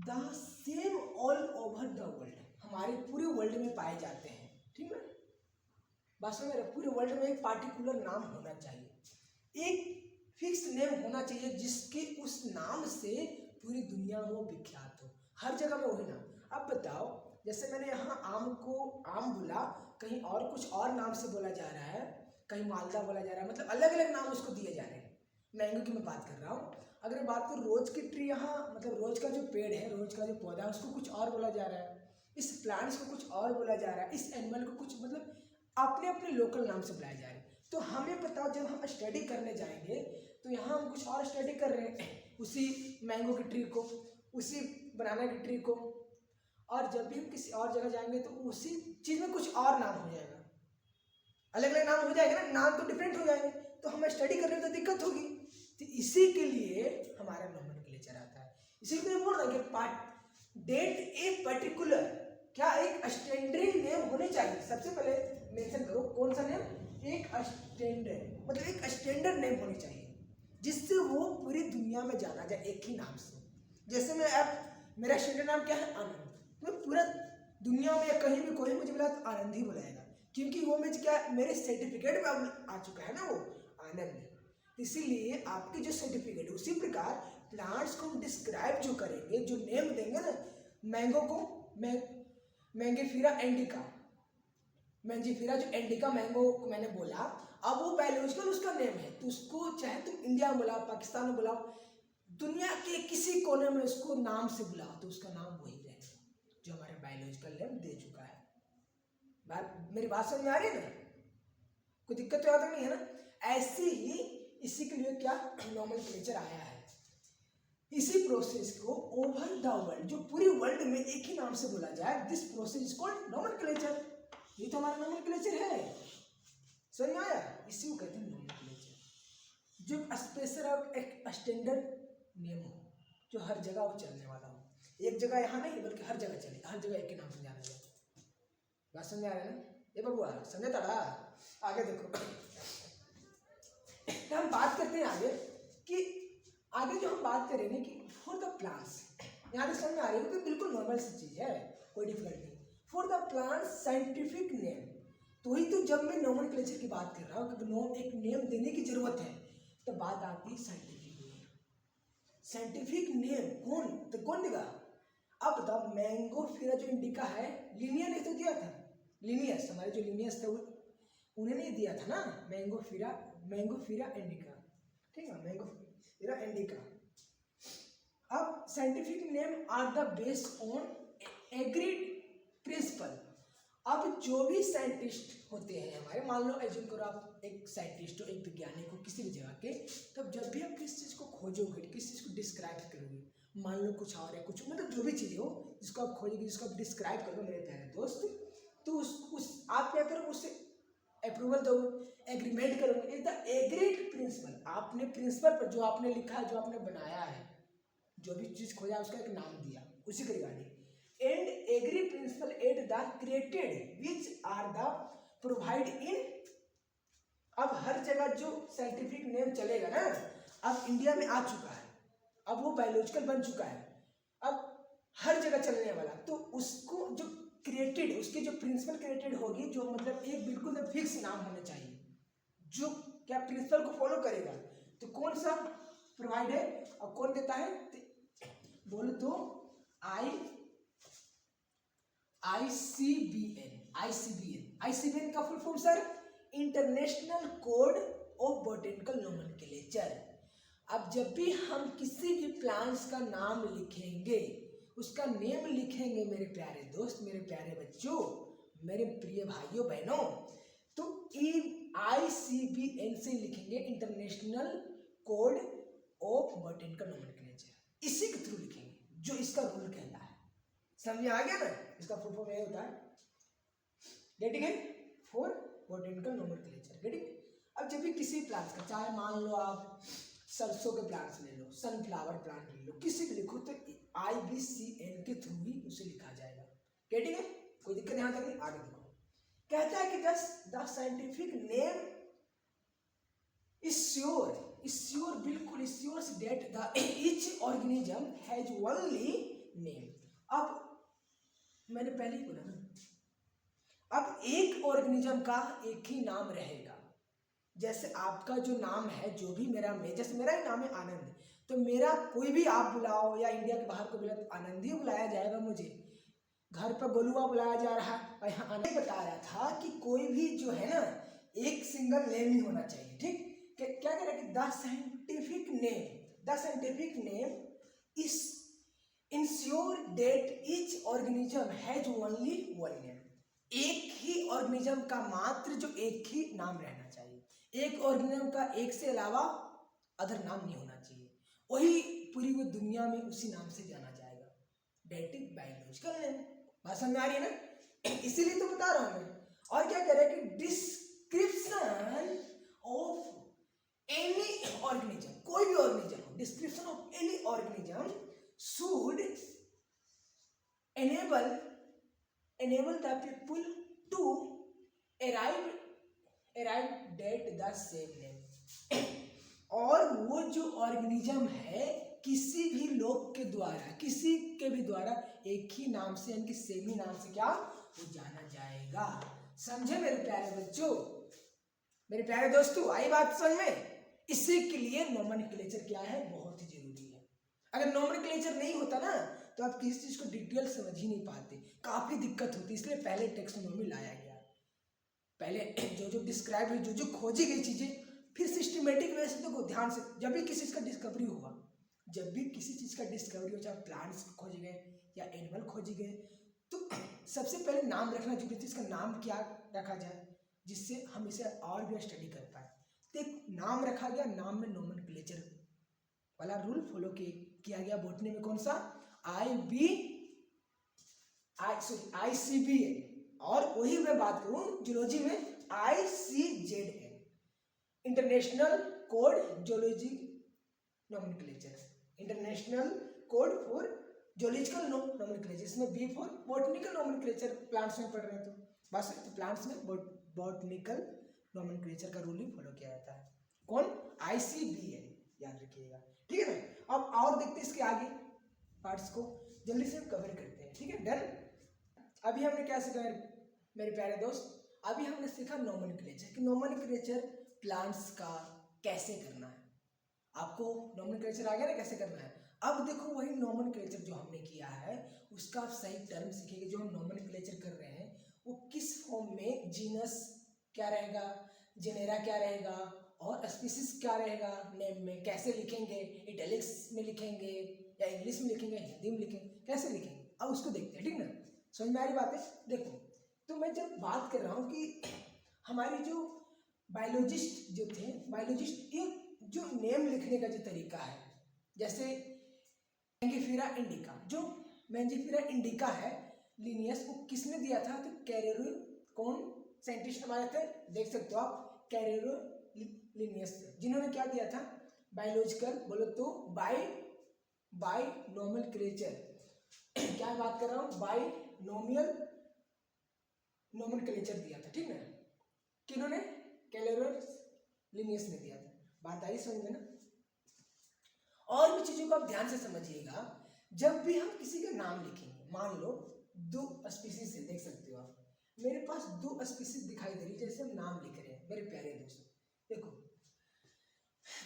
the same all over the world, हमारे पूरे वर्ल्ड में पाए जाते हैं। ठीक है, बस मेरा पूरे वर्ल्ड में एक पार्टिकुलर नाम होना चाहिए, एक फिक्स नेम होना चाहिए, जिसके उस नाम से पूरी दुनिया में विख्यात हो, हर जगह में वही नाम। अब बताओ, जैसे मैंने यहाँ आम को आम बोला, कहीं और कुछ और नाम से बोला जा रहा है, कहीं मालदा बोला जा रहा है, मतलब अलग अलग नाम उसको दिए जा रहे हैं। मैंगो की मैं बात कर रहा हूँ। अगर मैं बात करूँ रोज की ट्री, यहाँ मतलब रोज का जो पेड़ है, रोज का जो पौधा है, उसको कुछ और बोला जा रहा है, इस प्लांट्स को कुछ और बोला जा रहा है, इस एनिमल को कुछ, मतलब अपने अपने लोकल नाम से बुलाया जा रहा है। तो हमें बताओ, जब हम स्टडी करने जाएंगे तो यहाँ हम कुछ और स्टडी कर रहे हैं, उसी मैंगो की ट्री को, उसी बनाना की ट्री को, और जब भी हम किसी और जगह जाएंगे तो उसी चीज में कुछ और नाम हो जाएगा, अलग अलग नाम हो जाएगा ना, नाम तो डिफरेंट हो जाएंगे, तो हमें स्टडी करने में तो दिक्कत होगी। तो इसी के लिए हमारा नॉमेनक्लेचर आता है। इसी के लिए बोल रहा हूँ कि डेट ए पर्टिकुलर, क्या एक स्टैंडर्ड नेम होने चाहिए। सबसे पहले मेंशन करो कौन सा नेम, एक स्टैंडर्ड, मतलब एक स्टैंडर्ड नेम होनी चाहिए, जिससे वो पूरी दुनिया में जाना जाए एक ही नाम से। जैसे मैं अब मेरा स्टैंडर्ड नाम क्या है, आनंद, तो पूरा दुनिया में कहीं भी कोई मुझे बोला तो आनंद ही बुलाएगा, क्योंकि वो मुझे क्या, मेरे सर्टिफिकेट में आ चुका है ना वो आनंद। इसीलिए आपके जो सर्टिफिकेट उसी प्रकार प्लांट्स को हम डिस्क्राइब जो करेंगे, जो नेम देंगे ना, मैंगो को मैंगोफिरा इंडिका, मैंगोफिरा जो इंडिका मैंगो मैंने बोला, अब वो बायोलॉजिकल उसका नेम है, तो उसको चाहे तुम इंडिया में बुलाओ, पाकिस्तान में बुलाओ, दुनिया के किसी कोने में उसको नाम से बुलाओ, तो उसका नाम वही रहेगा जो हमारे बायोलॉजिकल नेम दे चुका है। मेरी बात समझ में आ रही है ना? कोई दिक्कत तो आता नहीं है ना? ऐसे ही इसी के लिए क्या नोमेनक्लेचर आया है। इसी प्रोसेस को ओवर द वर्ल्ड, जो पूरी वर्ल्ड में एक ही नाम से बोला जाए, this process is called nomenclature. ये तो हमारा नोमेनक्लेचर है, समझ में आया? इसी को कहते हैं नोमेनक्लेचर, जो स्पेशल और एक स्टैंडर्ड नेम हो, जो हर जगह वो चलने वाला हो, एक जगह यहाँ नहीं बल्कि हर जगह चले, हर जगह एक ही नाम से जाना जाए। बात समझ आ रहा है ना? ये बबुआ समझे तड़ा? आगे देखो, तो हम बात करते हैं आगे कि आगे जो हम बात करेंगे कि फॉर द प्लांट्स, यहाँ तक समझ में आ रही है कि बिल्कुल नॉर्मल सी चीज है, कोई डिफिकल्ट नहीं। For the plants scientific name, तो ही तो जब मैं नोमेनक्लेचर की बात कर रहा हूँ कि एक नेम देने की जरूरत है, तो बात आती है साइंटिफिक नेम। साइंटिफिक नेम कौन देगा? अब बताओ, मैंगोफिरा जो इंडिका है, लिनियर ने तो दिया था, लिनियस, हमारे जो लिनियस थे उन्हें नहीं दिया था ना, मैंगोफिरा इंडिका, ठीक है, मैंगोफिरा इंडिका। अब scientific name are the based on agreed principle. अब जो भी साइंटिस्ट होते हैं हमारे, मान लो एज्यूम करो आप एक साइंटिस्ट हो, एक वैज्ञानिक हो किसी भी जगह के, तब जब भी आप किसी चीज को खोजोगे, किसी चीज को डिस्क्राइब करोगे, मान लो कुछ और है, कुछ मतलब जो भी चीज़ हो जिसको आप खोजोगे, जिसको आप डिस्क्राइब करोगे मेरे प्यारे दोस्त, तो उस आप क्या करोगे, उससे अप्रूवल दोगे, एग्रीमेंट करोगे, द एग्रीड प्रिंसिपल। आपने प्रिंसिपल पर जो आपने लिखा है, जो आपने बनाया है, जो भी चीज खोजा उसका एक नाम दिया, उसी के regarding, and agree principle at the created which are the provide in. अब हर जगह जो साइंटिफिक नेम चलेगा ना, अब इंडिया में आ चुका है, अब वो बायोलॉजिकल बन चुका है, अब हर जगह चलने वाला, तो उसको जो क्रिएटेड, उसकी जो प्रिंसिपल क्रिएटेड होगी, जो मतलब एक बिल्कुल फिक्स नाम होना चाहिए, जो क्या प्रिंसिपल को फॉलो करेगा, तो कौन सा प्रोवाइड है और कौन देता है? बोलो तो आईसीबीएन का full form sir, international code of botanical nomenclature. अब जब भी हम किसी भी प्लांट्स का नाम लिखेंगे, उसका नेम लिखेंगे मेरे प्यारे दोस्त, मेरे प्यारे बच्चों, मेरे प्रिय भाइयों बहनों, तो ICBN से लिखेंगे, international code of botanical nomenclature, इसी के थ्रू लिखेंगे, जो इसका रूल कहता है। समझ आ गया ना? इसका फुल फॉर्म यह होता है, गेटिंग है, फॉर बॉटनिकल नोमेनक्लेचर, गेटिंग। अब जब भी किसी प्लांट्स का, चाहे मान लो आप सरसों के प्लांट्स ले लो, सनफ्लावर प्लांट ले लो, किसी भी लिखो, तो IBCN के थ्रू ही उसे लिखा जाएगा, गेटिंग है? कोई दिक्कत यहां तक नहीं? आगे देखो, कहता है कि the scientific name is sure, बिल्कुल is sure that the each organism has only name। अब मैंने पहले ही बोला ना, अब एक ऑर्गेनिज्म का एक ही नाम रहेगा। जैसे आपका जो नाम है, जो भी जैसे मेरा ही नाम है आनंद, तो मेरा कोई भी आप बुलाओ या इंडिया के बाहर को बुलाओ तो आनंद ही बुलाया जाएगा, मुझे घर पर गोलुआ बुलाया जा रहा है। और यहाँ आनंद बता रहा था कि कोई भी जो है ना, एक सिंगल नेम ही होना चाहिए, ठीक? क्या कह रहा है कि the scientific name is ensure that each organism has only one name. एक ही ऑर्गेनिज्म का मात्र जो एक ही नाम रहना चाहिए, एक ऑर्गेनिज्म का एक से अलावा अदर नाम नहीं होना चाहिए, वही पूरी वो दुनिया में उसी नाम से जाना जाएगा, दैट इज बायोलॉजिकल नेम। बात समझ में आ रही है ना? इसीलिए तो बता रहा हूं मैं। और क्या कह रहा है कि डिस्क्रिप्शन ऑफ एनी ऑर्गेनिज्म, कोई भी organism, description of any organism should enable the people to arrive at the same name। और वो जो ऑर्गेनिज्म है, किसी भी लोग के द्वारा, किसी के भी द्वारा एक ही नाम से, यानी कि सेम ही नाम से क्या वो जाना जाएगा। समझे मेरे प्यारे बच्चों, मेरे प्यारे दोस्तों? आई बात समझ में? इसी के लिए नोमेनक्लेचर क्या है, बहुत ही जरूरी है। अगर नोमेनक्लेचर नहीं होता ना तो आप किसी चीज को डिटेल समझ ही नहीं पाते, काफी दिक्कत होती, इसलिए पहले टेक्सोनॉमी लाया गया। पहले जो जो डिस्क्राइब हुई, जो जो खोजी गई चीजें, फिर सिस्टमेटिक वे से देखो ध्यान से, जब भी किसी चीज का डिस्कवरी हुआ, जब भी किसी चीज का डिस्कवरी हो, चाहे प्लांट्स खोजे गए या एनिमल खोजे गए, तो सबसे पहले नाम रखना जरूरी है। इसका नाम क्या रखा जाए जिससे हम इसे और भी स्टडी कर पाए। तो एक नाम रखा गया, नाम में नोमेनक्लेचर वाला रूल फॉलो किया गया। बॉटनी में कौन सा, ICBA, और वही मैं बात करूं जूलॉजी में ICZN, international code zoology nomenclature, international code for zoological nomenclature. इसमें B for botanical nomenclature, plants में पढ़ रहे हैं तो बस, तो प्लांट्स में बॉटनिकल नोमेनक्लेचर का रूल ही फॉलो किया जाता है। कौन, ICBA, याद रखिएगा, ठीक है ना। अब और देखते हैं इसके आगे पार्ट्स को, जल्दी से कवर करते हैं, ठीक है, डन। अभी हमने क्या सीखा मेरे प्यारे दोस्त, अभी हमने सीखा नोमेनक्लेचर, कि नोमेनक्लेचर प्लांट्स का कैसे करना है। आपको नोमेनक्लेचर आ गया ना कैसे करना है। अब देखो वही नोमेनक्लेचर जो हमने किया है उसका आप सही टर्म सीखेंगे। जो हम नोमेनक्लेचर कर रहे हैं वो किस फॉर्म में, जीनस क्या रहेगा, जेनेरा क्या रहेगा, और स्पीसीज क्या रहेगा, नेम में कैसे लिखेंगे, इटैलिक्स में लिखेंगे या इंग्लिश में लिखेंगे, हिंदी में लिखेंगे, कैसे लिखेंगे, अब उसको देखते हैं, ठीक ना। समझ में आ रही बात है। देखो, तो मैं जब बात कर रहा हूँ कि हमारी जो बायोलॉजिस्ट जो थे, बायोलॉजिस्ट ये जो नेम लिखने का जो तरीका है, जैसे मैंजीफेरा इंडिका, जो मैंजीफेरा इंडिका है लिनियस, वो किसने दिया था, तो कैरेरो, कौन साइंटिस्ट हमारे थे, देख सकते हो आप, कैरेरो लिनियस, जिन्होंने क्या दिया था, बायोलॉजिकल, बोलो तो बाय नोमेनक्लेचर, क्या बात कर रहा हूँ, बाय नोमेनक्लेचर दिया था, ठीक है। किन्होंने, कैरेरो लिनियस ने दिया था। बात आई समझ में ना। और भी चीजों को आप ध्यान से समझिएगा। जब भी हम किसी का नाम लिखेंगे, मान लो 2 स्पीसीज है, देख सकते हो आप, मेरे पास 2 स्पीसीज दिखाई दे रही, जैसे हम नाम लिख रहे हैं मेरे प्यारे दोस्तों, देखो।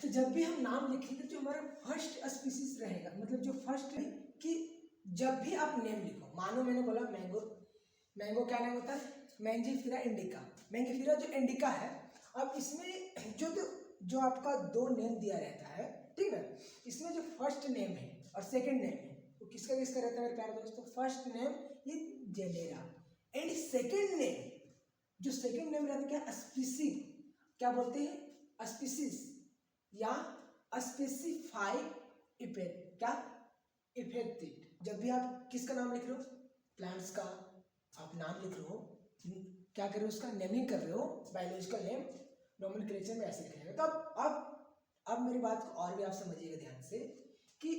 तो जब भी हम नाम लिखेंगे जो हमारा फर्स्ट स्पीसीज रहेगा, मतलब जो फर्स्ट है, कि जब भी आप नेम लिखो, मानो मैंने बोला मैंगो क्या नेम होता है, मैंजीफेरा इंडिका, मैंजीफेरा जो इंडिका है। अब इसमें जो आपका 2 नेम दिया रहता है, ठीक है, इसमें जो फर्स्ट नेम है और सेकंड नेम है वो किसका रहता है मेरे प्यारे दोस्तों, फर्स्ट नेम ये जेनेरा, एंड सेकंड नेम, जो सेकंड नेम रहता है क्या, स्पीसी, क्या बोलते हैं, स्पीसीज या स्पेसिफाई इफेक्ट, क्या इफेक्टेड। जब भी आप किसका नाम लिख रहे हो, प्लांट्स का आप नाम लिख रहे हो, क्या कर रहे हो, उसका नेमिंग कर रहे हो, बायोलॉजिकल नेम, नोमेनक्लेचर में ऐसे लिखेंगे। तो अब मेरी बात को और भी आप समझिएगा ध्यान से, कि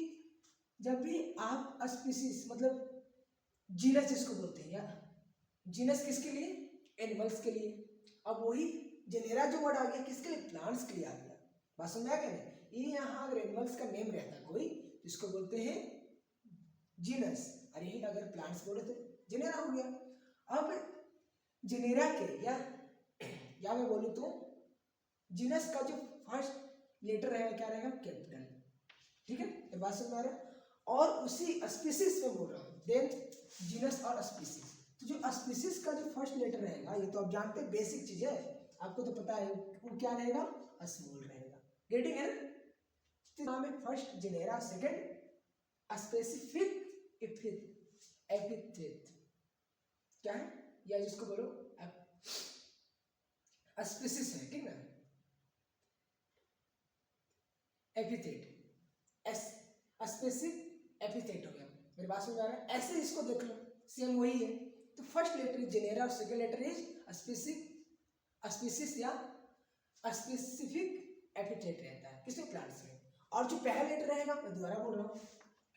जब भी आप स्पीसीज, मतलब जीनस जिसको बोलते हैं, या जीनस किसके लिए, एनिमल्स के लिए। अब वही जेनेरा जो वर्ड आ गया किसके लिए, प्लांट्स के लिए आ गया। बात समझ में आ गया। ये यहाँ अगर एनिमल्स का नेम रहता है कोई, इसको बोलते हैं जीनस, और यही अगर प्लांट्स बोले तो जेनेरा हो गया। अब जेनेरा के या मैं बोलूँ तो जीनस का जो फर्स्ट लेटर रहेगा क्या रहेगा, कैपिटल, ठीक है, ये बात समझ में आ रहा है। और उसी स्पीसीज में बोल रहा हूँ, देन जीनस और स्पीसीज, तो जो स्पीसीज का जो फर्स्ट लेटर रहेगा, ये तो आप जानते हैं, बेसिक चीज है, आपको तो पता है, वो क्या रहेगा, स्मॉल रहेगा, गेटिंग है ना। नाम है first genera, second specific epithet, क्या है, या जिसको बोलो स्पीसीज है, ठीक ना, एपिथेट, स्पेसिफिक एपिथेट हो गया। मेरी बात समझ आ रहा है, ऐसे इसको देख लो, सेम वही है। तो फर्स्ट लेटर इज जेनेरा और सेकंड लेटर इज स्पीसीज या स्पेसिफिक एपिथेट रहता है किसमें, प्लांट्स में। और जो पहला लेटर रहेगा, मैं दोबारा बोल रहा हूँ,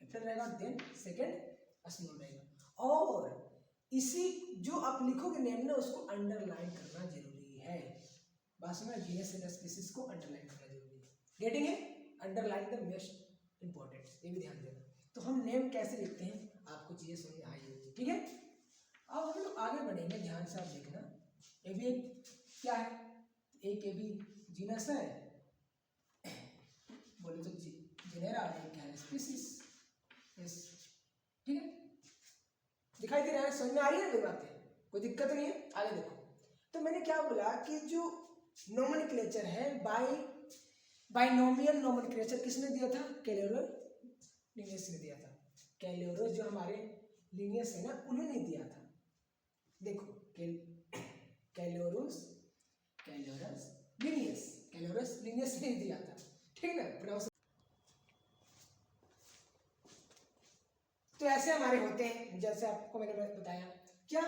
कैपिटल रहेगा, देन सेकंड स्मॉल रहेगा। और इसी जो आप लिखोगे नेम ना, उसको अंडरलाइन करना जरूरी है। बात समझ, जीनस एंड स्पीसीज को अंडरलाइन करना जरूरी है, गेटिंग है, अंडरलाइन द मोस्ट इंपॉर्टेंट, ये भी ध्यान देना। तो हम नेम कैसे लिखते हैं, आपको चीजें समझ में आई होगी, ठीक है। अब हम लोग आगे बढ़ेंगे, ध्यान से आप देखना। ये भी एक क्या है, एक ये भी जीनस है, बोले तो जेनेरा और एक क्या है स्पीसीज। यस, ठीक है, दिखाई दे रहा है, समझ में आ रही है मेरी बातें, कोई दिक्कत नहीं है। आगे देखो, तो मैंने क्या बोला कि जो नोमेनक्लेचर है बाइनोमियल नोमेनक्लेचर किसने दिया था? कैलोरस लिनियस ने दिया था। कैलोरस जो हमारे लिनियस है ना, उन्होंने दिया था। देखो कैलोरस लिनियस ने दिया था, ठीक ना, प्रोनाउंस। तो ऐसे हमारे होते हैं, जैसे आपको मैंने बताया, क्या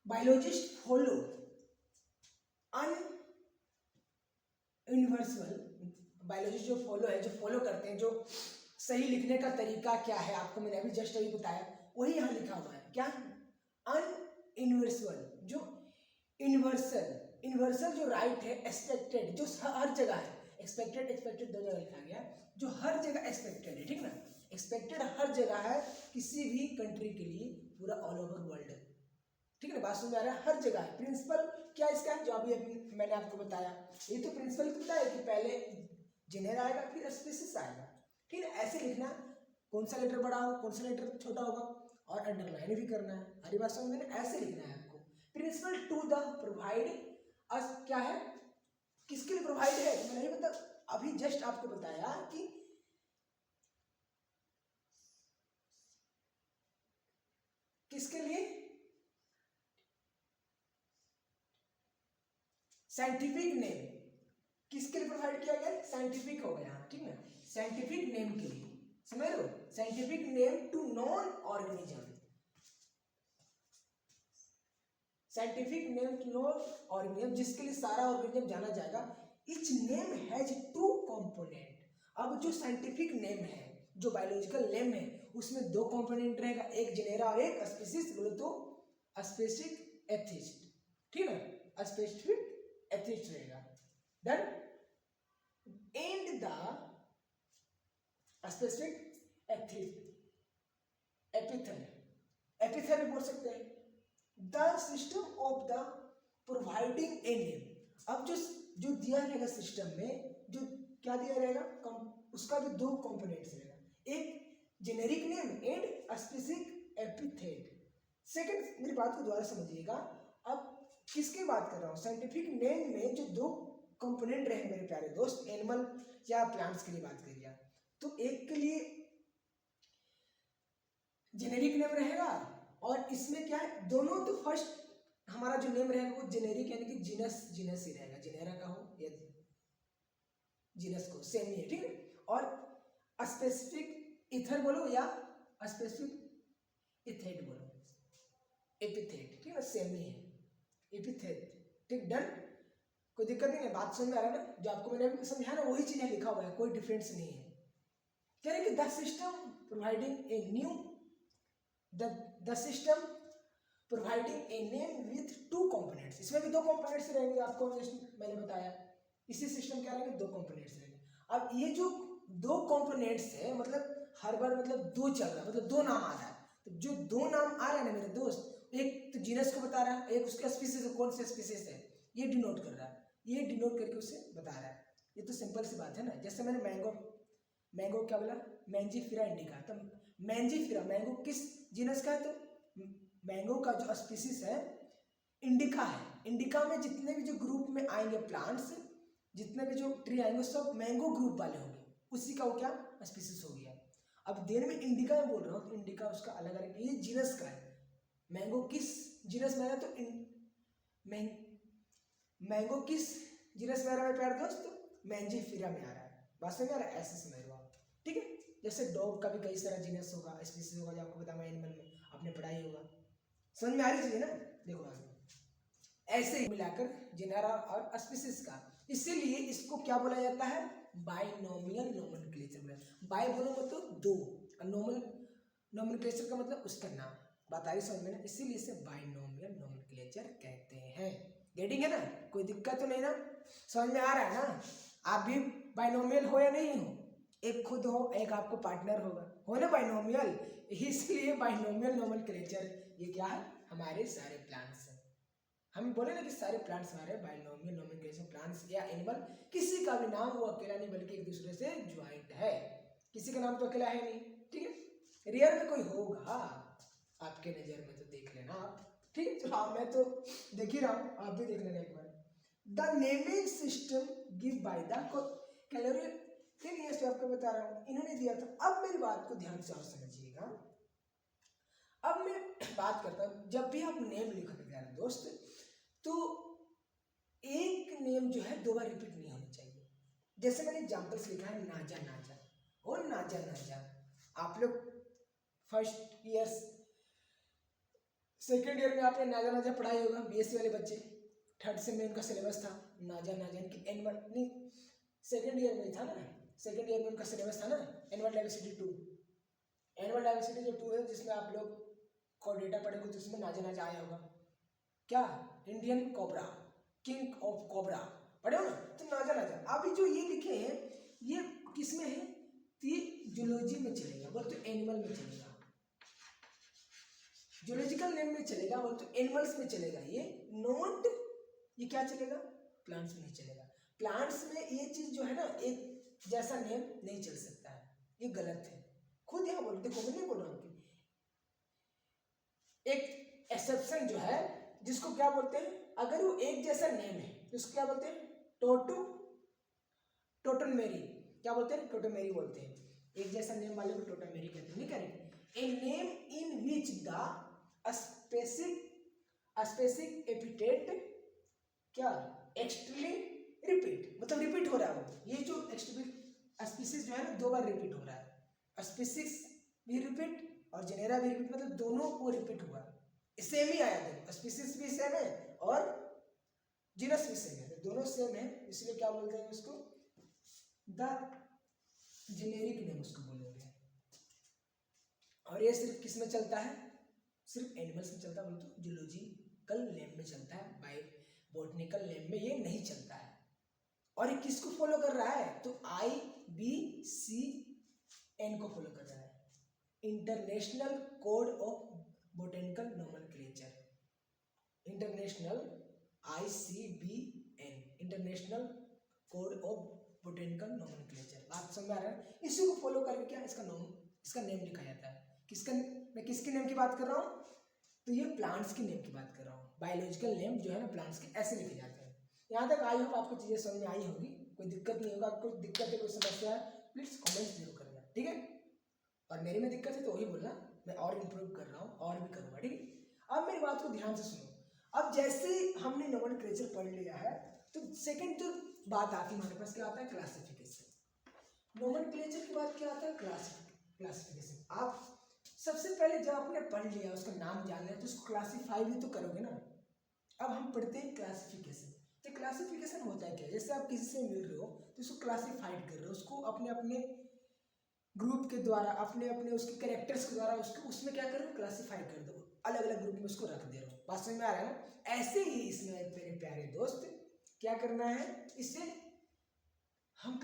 बायोलॉजिस्ट फॉलो यूनिवर्सल, बायोलॉजिस्ट जो फॉलो करते हैं, जो सही लिखने का तरीका क्या है, आपको मैंने अभी जस्ट अभी बताया, वही यहाँ लिखा हुआ है। क्या? अनयूनिवर्सल, जो यूनिवर्सल जो राइट है, एक्सपेक्टेड जो हर जगह है, एक्सपेक्टेड दो जगह लिखा गया, जो हर जगह एक्सपेक्टेड है, ठीक ना, एक्सपेक्टेड हर जगह है किसी भी कंट्री के लिए, पूरा ऑल ओवर वर्ल्ड, ठीक है, बात समझ में आ रहा है, हर जगह है। प्रिंसिपल क्या इसका है, जो अभी मैंने आपको बताया, ये तो प्रिंसिपल पता है कि पहले जेनेरा आएगा फिर स्पीसीज आएगा, ठीक है, ऐसे लिखना, कौन सा लेटर बड़ा हो कौन सा लेटर छोटा होगा, और अंडरलाइन भी करना है, हरी बात समझ में, ऐसे लिखना है आपको। Principle to the provide us, क्या है, किसके लिए प्रोवाइड है, मैंने मतलब अभी जस्ट आपको बताया कि किसके लिए, साइंटिफिक नेम, किसके लिए प्रोवाइड किया गया, साइंटिफिक हो गया, ठीक है, साइंटिफिक नेम के लिए, समझ लो, scientific name to known organism, scientific name to known organism, जिसके लिए सारा ऑर्गेनिज्म जाना जाएगा। Each name has two component, अब जो साइंटिफिक नेम है, जो बायोलॉजिकल नेम है, उसमें दो कंपोनेंट रहेगा, एक जेनेरा और एक स्पीसीज, बोले तो स्पेसिफिक एथिस्ट, ठीक है, स्पेसिफिक एथिस्ट रहेगा। देन एंड द स्पेसिफिक एपिथेल बोल सकते हैं। The system of the providing a name, अब जो दिया रहेगा सिस्टम में, जो क्या दिया रहेगा, उसका भी दो कंपोनेंट्स रहेगा, एक generic name and specific epithet. Second, मेरी बात को दोबारा समझिएगा, अब किसकी बात कर रहा हूँ, साइंटिफिक नेम में जो दो कंपोनेंट रहे मेरे प्यारे दोस्त, एनिमल या प्लांट्स के लिए बात करिए, तो एक के लिए जेनेरिक नेम रहेगा, और इसमें क्या है, दोनों तो फर्स्ट हमारा जो नेम रहेगा वो जेनेरिक यानी कि जीनस ही रहेगा, जेनेरा का हो या जीनस को, सेम ही है, ठीक है, और स्पेसिफिक इथर बोलो या स्पेसिफिक इथेट बोलो, एपिथेट, ठीक है, सेम ही है, एपिथेट, ठीक, डन, कोई दिक्कत नहीं है, बात समझ में आ रहा है ना, जो आपको मैंने समझाया ना वही चीजें लिखा हुआ है, कोई डिफरेंस नहीं है। कह रहे कि the system providing a new, the system providing a name with two components, इसमें भी दो कंपोनेंट्स रहेंगे, आपको मैंने बताया, इसी सिस्टम क्या रहेंगे, दो कंपोनेंट्स रहेंगे। अब ये जो दो कंपोनेंट्स है, मतलब हर बार मतलब दो चल रहा है, मतलब दो नाम आ रहा है, तो जो दो नाम आ रहा है ना मेरे दोस्त, एक तो जीनस को बता रहा है, एक उसका स्पीसीज कौन सा स्पीसीज है ये डिनोट कर रहा है, ये डिनोट करके उसे बता रहा है, ये तो सिंपल सी बात है ना। जैसे मैंने मैंगो क्या बोला, मैंजीफेरा इंडिका, तो मैंजीफेरा मैंगो किस जीनस का है, तो मैंगो का जो स्पीसीज है इंडिका है, इंडिका में जितने भी जो ग्रुप में आएंगे प्लांट्स, जितने भी जो ट्री आएंगे सब मैंगो ग्रुप वाले होंगे, उसी का वो क्या स्पीसीज हो गया। अब देर में इंडिका में बोल रहा हूँ, तो इंडिका उसका अलग अलग, ये जीनस का है, मैंगो किस जीनस में आ रहा है, तो मैंगो किस जीनस में आ रहा है प्यारे दोस्त, मैंजीफेरा में आ रहा है, बात समझ आ रहा है, ऐसे समझ लो आप, ठीक है। जैसे डॉग का भी कई सारा जीनस होगा, स्पीसीज होगा, जो आपको बताऊंगा एनिमल में, आपने पढ़ाई होगा, समझ में आ रही चीज ना, देखो आगे ऐसे ही मिलाकर जेनेरा और स्पीसीज का, इसीलिए इसको क्या बोला जाता है, बाइनोमियल नोमेनक्लेचर। बाय बोलो मतलब दो, नोमेनक्लेचर का मतलब उसका नाम, बात आ रही समझ में ना, इसीलिए इसे बाइनोमियल नोमेनक्लेचर कहते हैं। गेटिंग है ना, कोई दिक्कत तो नहीं ना, समझ में आ रहा है ना। आप भी बाइनोमियल हो या नहीं हो, एक खुद हो एक आपको पार्टनर होगा, हो ना बाइनोमियल, इसलिए बाइनोमियल नोमेनक्लेचर, ये क्या है, हमारे सारे प्लांट्स हैं, हम बोले ना कि सारे प्लांट्स हमारे बाइनोमियल नोमेनक्लेचर प्लांट्स या एनिमल, किसी का भी नाम वो अकेला नहीं बल्कि एक दूसरे से ज्वाइंट है। किसी का नाम तो अकेला है नहीं, ठीक है। रियर में कोई होगा आपके नजर में तो देख लेना आप, ठीक है। तो हाँ, मैं तो देख ही रहा हूँ, आप भी देख लेना एक बार। The naming system give by the calorie, ठीक है, आपको बता रहा हूँ, इन्होंने दिया था। अब मेरी बात को ध्यान से और समझिएगा। अब मैं बात करता हूँ, जब भी आप नेम लिखोगे प्यारे दोस्त, तो एक नेम जो है 2 बार रिपीट नहीं होनी चाहिए। जैसे मैंने एग्जाम्पल्स लिखा है नाजा नाजा और नाजा नाजा। आप लोग फर्स्ट ईयर सेकेंड ईयर में आपने नाजा नाजा पढ़ाई होगा, बीएससी वाले बच्चे। थर्ड सेम में उनका सिलेबस था नाजा नाजा, इनकी एनिमल नहीं, सेकेंड ईयर में था ना, सेकेंड ईयर में उनका सिलेबस था ना, एनिमल डाइवर्सिटी 2। एनिमल डाइवर्सिटी जो 2 है, जिसमें आप लोग कोडेटा पढ़ेंगे तो उसमें नाजा नाजा आया होगा। क्या? Indian cobra, king of cobra पढ़े हो ना, तो नाजा नाजा। अभी जो ये लिखे हैं ये किस में है? ये जूलॉजी में चलेगा, बोल तो एनिमल में चलेगा, जूलॉजिकल नेम में चलेगा, बोल तो एनिमल्स में चलेगा। ये नोट, ये क्या चलेगा? प्लांट्स में नहीं चलेगा। प्लांट्स में ये चीज जो है ना, एक जैसा नेम नहीं चल सकता है, ये गलत है। खुद यहाँ बोल, देखो मैं नहीं बोल रहा हूँ, एक एक्सेप्शन जो है जिसको क्या बोलते हैं, अगर वो एक जैसा नेम है तो उसको क्या बोलते हैं? टोटनमेरी। क्या बोलते हैं? टोटनमेरी बोलते हैं। एक जैसा नेम वाले को टोटनमेरी कहते हैं, नहीं करेंगे। A name in which the specific epithet क्या एक्सट्रली रिपीट, मतलब रिपीट हो रहा है वो। ये जो स्पीसीज जो है ना 2 बार रिपीट हो रहा है, स्पीसीज भी रिपीट और जेनेरा भी रिपीट, मतलब दोनों को रिपीट हुआ, सेम ही आया, देखो स्पीसीज भी सेम है और जीनस भी सेम है, दोनों सेम है, इसलिए क्या बोलते हैं उसको? द जेनेरिक नेम उसको बोलेंगे। और ये सिर्फ किस में चलता है? सिर्फ एनिमल्स में चलता है, बोलते तो जूलॉजिकल नेम में चलता है, बाय बॉटनिकल नेम में ये नहीं चलता है। और ये किसको फॉलो कर रहा है? तो IBCN को फॉलो कर रहा है, international code of botanical nomenclature, international ICBN, international code of botanical nomenclature. बात समझ आ रहा है? इसी को फॉलो करके क्या इसका नेम लिखा जाता है। मैं किसके नेम की बात कर रहा हूँ? तो ये प्लांट्स के नेम की बात कर रहा हूँ। बायोलॉजिकल नेम जो है ना प्लांट्स के ऐसे लिखे जाते हैं। यहाँ तक आई होप आपको चीजें समझ में आई होगी, कोई दिक्कत नहीं होगा। आपको दिक्कत है, कोई समस्या है, प्लीज कमेंट जरूर करना, ठीक है। और मेरे में दिक्कत है तो वही बोलना, मैं और इम्प्रूव कर रहा हूँ और भी करूँगा, ठीक है। अब मेरी बात को ध्यान से सुनो। अब जैसे हमने नोमेनक्लेचर पढ़ लिया है, तो सेकंड जो बात आती है हमारे पास, क्या आता है? क्लासिफिकेशन। नोमेनक्लेचर के बाद क्या आता है? क्लासिफिकेशन। आप सबसे पहले जब आपने पढ़ लिया, उसका नाम जान लिया, तो उसको क्लासीफाई भी तो करोगे ना। अब हम पढ़ते हैं क्लासिफिकेशन। तो क्लासिफिकेशन होता है क्या? जैसे आप किसी से मिल रहे हो तो उसको क्लासीफाइड कर रहे हो, उसको अपने अपने ग्रुप के द्वारा, अपने अपने उसके कैरेक्टर्स के द्वारा उसको उसमें क्या कर रहे हो? क्लासीफाई कर दो, अलग अलग ग्रुप में उसको रख दे रहे हो। बात समझ में आ रहा है ना? ऐसे ही इसमें मेरे प्यारे दोस्त क्या करना है, इसे हम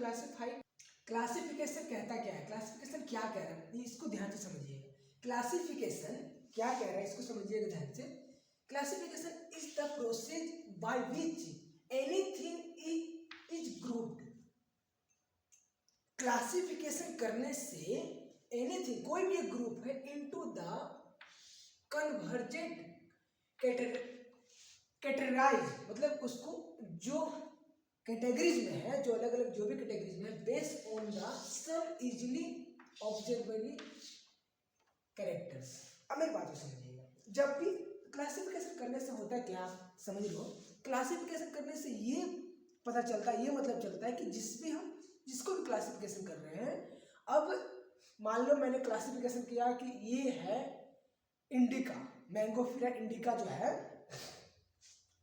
क्लासिफिकेशन कहता क्या है, क्लासिफिकेशन क्या कह रहा है, इसको ध्यान से समझिएगा। क्लासिफिकेशन क्या कह रहा है, इसको समझिएगा ध्यान से। Classification is the process by which anything is grouped. Classification करने से एनीथिंग, कोई भी एक ग्रुप है, इनटू द कन्वर्जेंट कैटेगराइज, मतलब उसको जो कैटेगरीज में है, जो अलग अलग जो भी कैटेगरीज में है, based on the some easily observable characters. अब मेरी बात को समझिएगा, जब भी क्लासिफिकेशन करने से होता है क्या, आप समझ लो। क्लासिफिकेशन करने से ये पता चलता है, ये मतलब चलता है कि जिसको भी क्लासिफिकेशन कर रहे हैं, अब मान लो मैंने क्लासिफिकेशन किया कि ये है इंडिका, मैंगोफिला इंडिका जो है,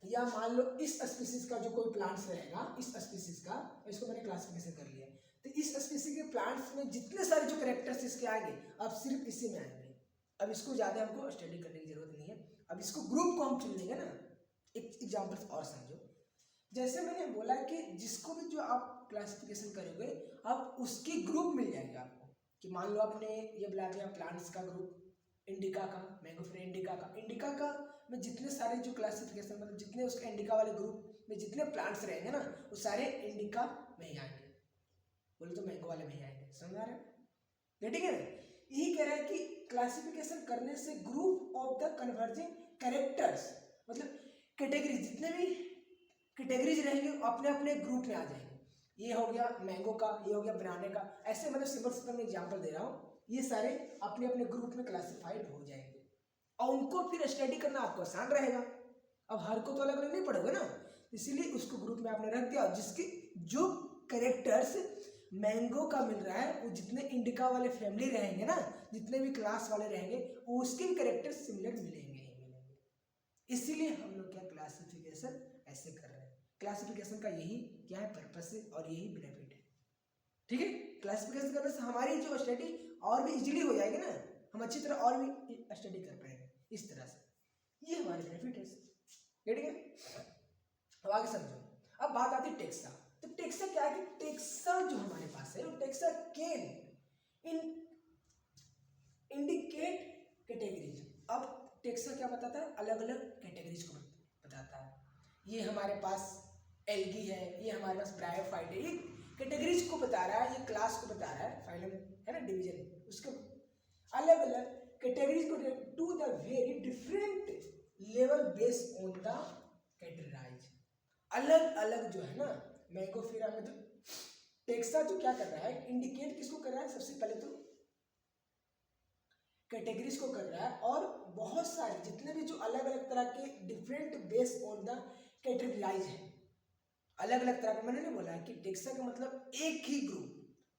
या मान लो इस स्पीसीज का जो कोई प्लांट्स रहेगा, इस स्पीसीज का, इसको मैंने क्लासिफिकेशन कर लिया। तो इस स्पीसीज के प्लांट्स में जितने सारे जो कैरेक्टर्स इसके आएंगे, अब सिर्फ इसी में आएंगे। अब इसको ज्यादा हमको स्टडी करने की जरूरत नहीं है। अब इसको ग्रुप को हम चुन लेंगे ना। एक एग्जाम्पल और समझो, जैसे मैंने बोला कि जिसको भी जो आप क्लासिफिकेशन करोगे, अब उसकी ग्रुप मिल जाएगी आपको। कि मान लो आपने ये बुला दिया प्लांट्स का ग्रुप, इंडिका का, मैंगोफेरा इंडिका का में जितने सारे जो क्लासिफिकेशन मतलब जितने उसके इंडिका वाले ग्रुप में जितने प्लांट्स रहेंगे ना वो सारे इंडिका में ही आएंगे, बोले तो मैंगो वाले में ही आएंगे। समझ आ रहा है? ठीक है ना? यही कह रहा है कि क्लासिफिकेशन करने से group of the converging characters मतलब कैटेगरी जितने भी कैटेगरीज रहेंगे अपने अपने ग्रुप में आ जाएंगे। ये हो गया मैंगो का, ये हो गया बनाने का, ऐसे मतलब सिंपल मैं एग्जांपल दे रहा हूँ। ये सारे अपने अपने ग्रुप में क्लासिफाइड हो जाएंगे और उनको फिर स्टडी करना आपको आसान रहेगा। अब हर को तो अलग अलग नहीं पढ़ोगे ना, इसीलिए उसको ग्रुप में आपने रख दिया। जिसकी जो कैरेक्टर्स मैंगो का मिल रहा है वो जितने इंडिका वाले फैमिली रहेंगे ना, जितने भी क्लास वाले रहेंगे उसके भी कैरेक्टर सिमिलर मिलेंगे ही मिलेंगे। इसीलिए हम लोग क्या क्लासिफिकेशन ऐसे कर रहे हैं। क्लासिफिकेशन का यही क्या है पर्पस है और यही बेनिफिट है। ठीक है, क्लासिफिकेशन करने से हमारी जो स्टडी और भी इजीली हो जाएगी ना, हम अच्छी तरह और भी स्टडी कर पाएंगे इस तरह से। ये हमारे बेनिफिट है। ठीक है, अब आगे समझो। अब बात आती है टेक्सा। तो टेक्सा क्या है कि टेक्सा जो हमारे पास है वो टेक्सा कैन इंडिकेट कैटेगरीज। अब टेक्सा क्या बताता है? अलग अलग कैटेगरीज को बताता है। ये हमारे पास एल्गी है, ये हमारे पास ब्रायोफाइट है, ये कैटेगरीज को बता रहा है, ये क्लास को बता रहा है, फाइलम है ना, डिवीजन, उसके अलग अलग कैटेगरीज को to the very different level based on the categorise. अलग अलग जो है ना मैंगोफेरा में जो टेक्सा जो क्या कर रहा है, इंडिकेट किसको कर रहा है? सबसे पहले तो कैटेगरीज को कर रहा है और बहुत सारे जितने भी जो अलग अलग तरह के different based on the categorise है, अलग अलग तरह का। मैंने नहीं बोला है कि टेक्सा का मतलब एक ही ग्रुप,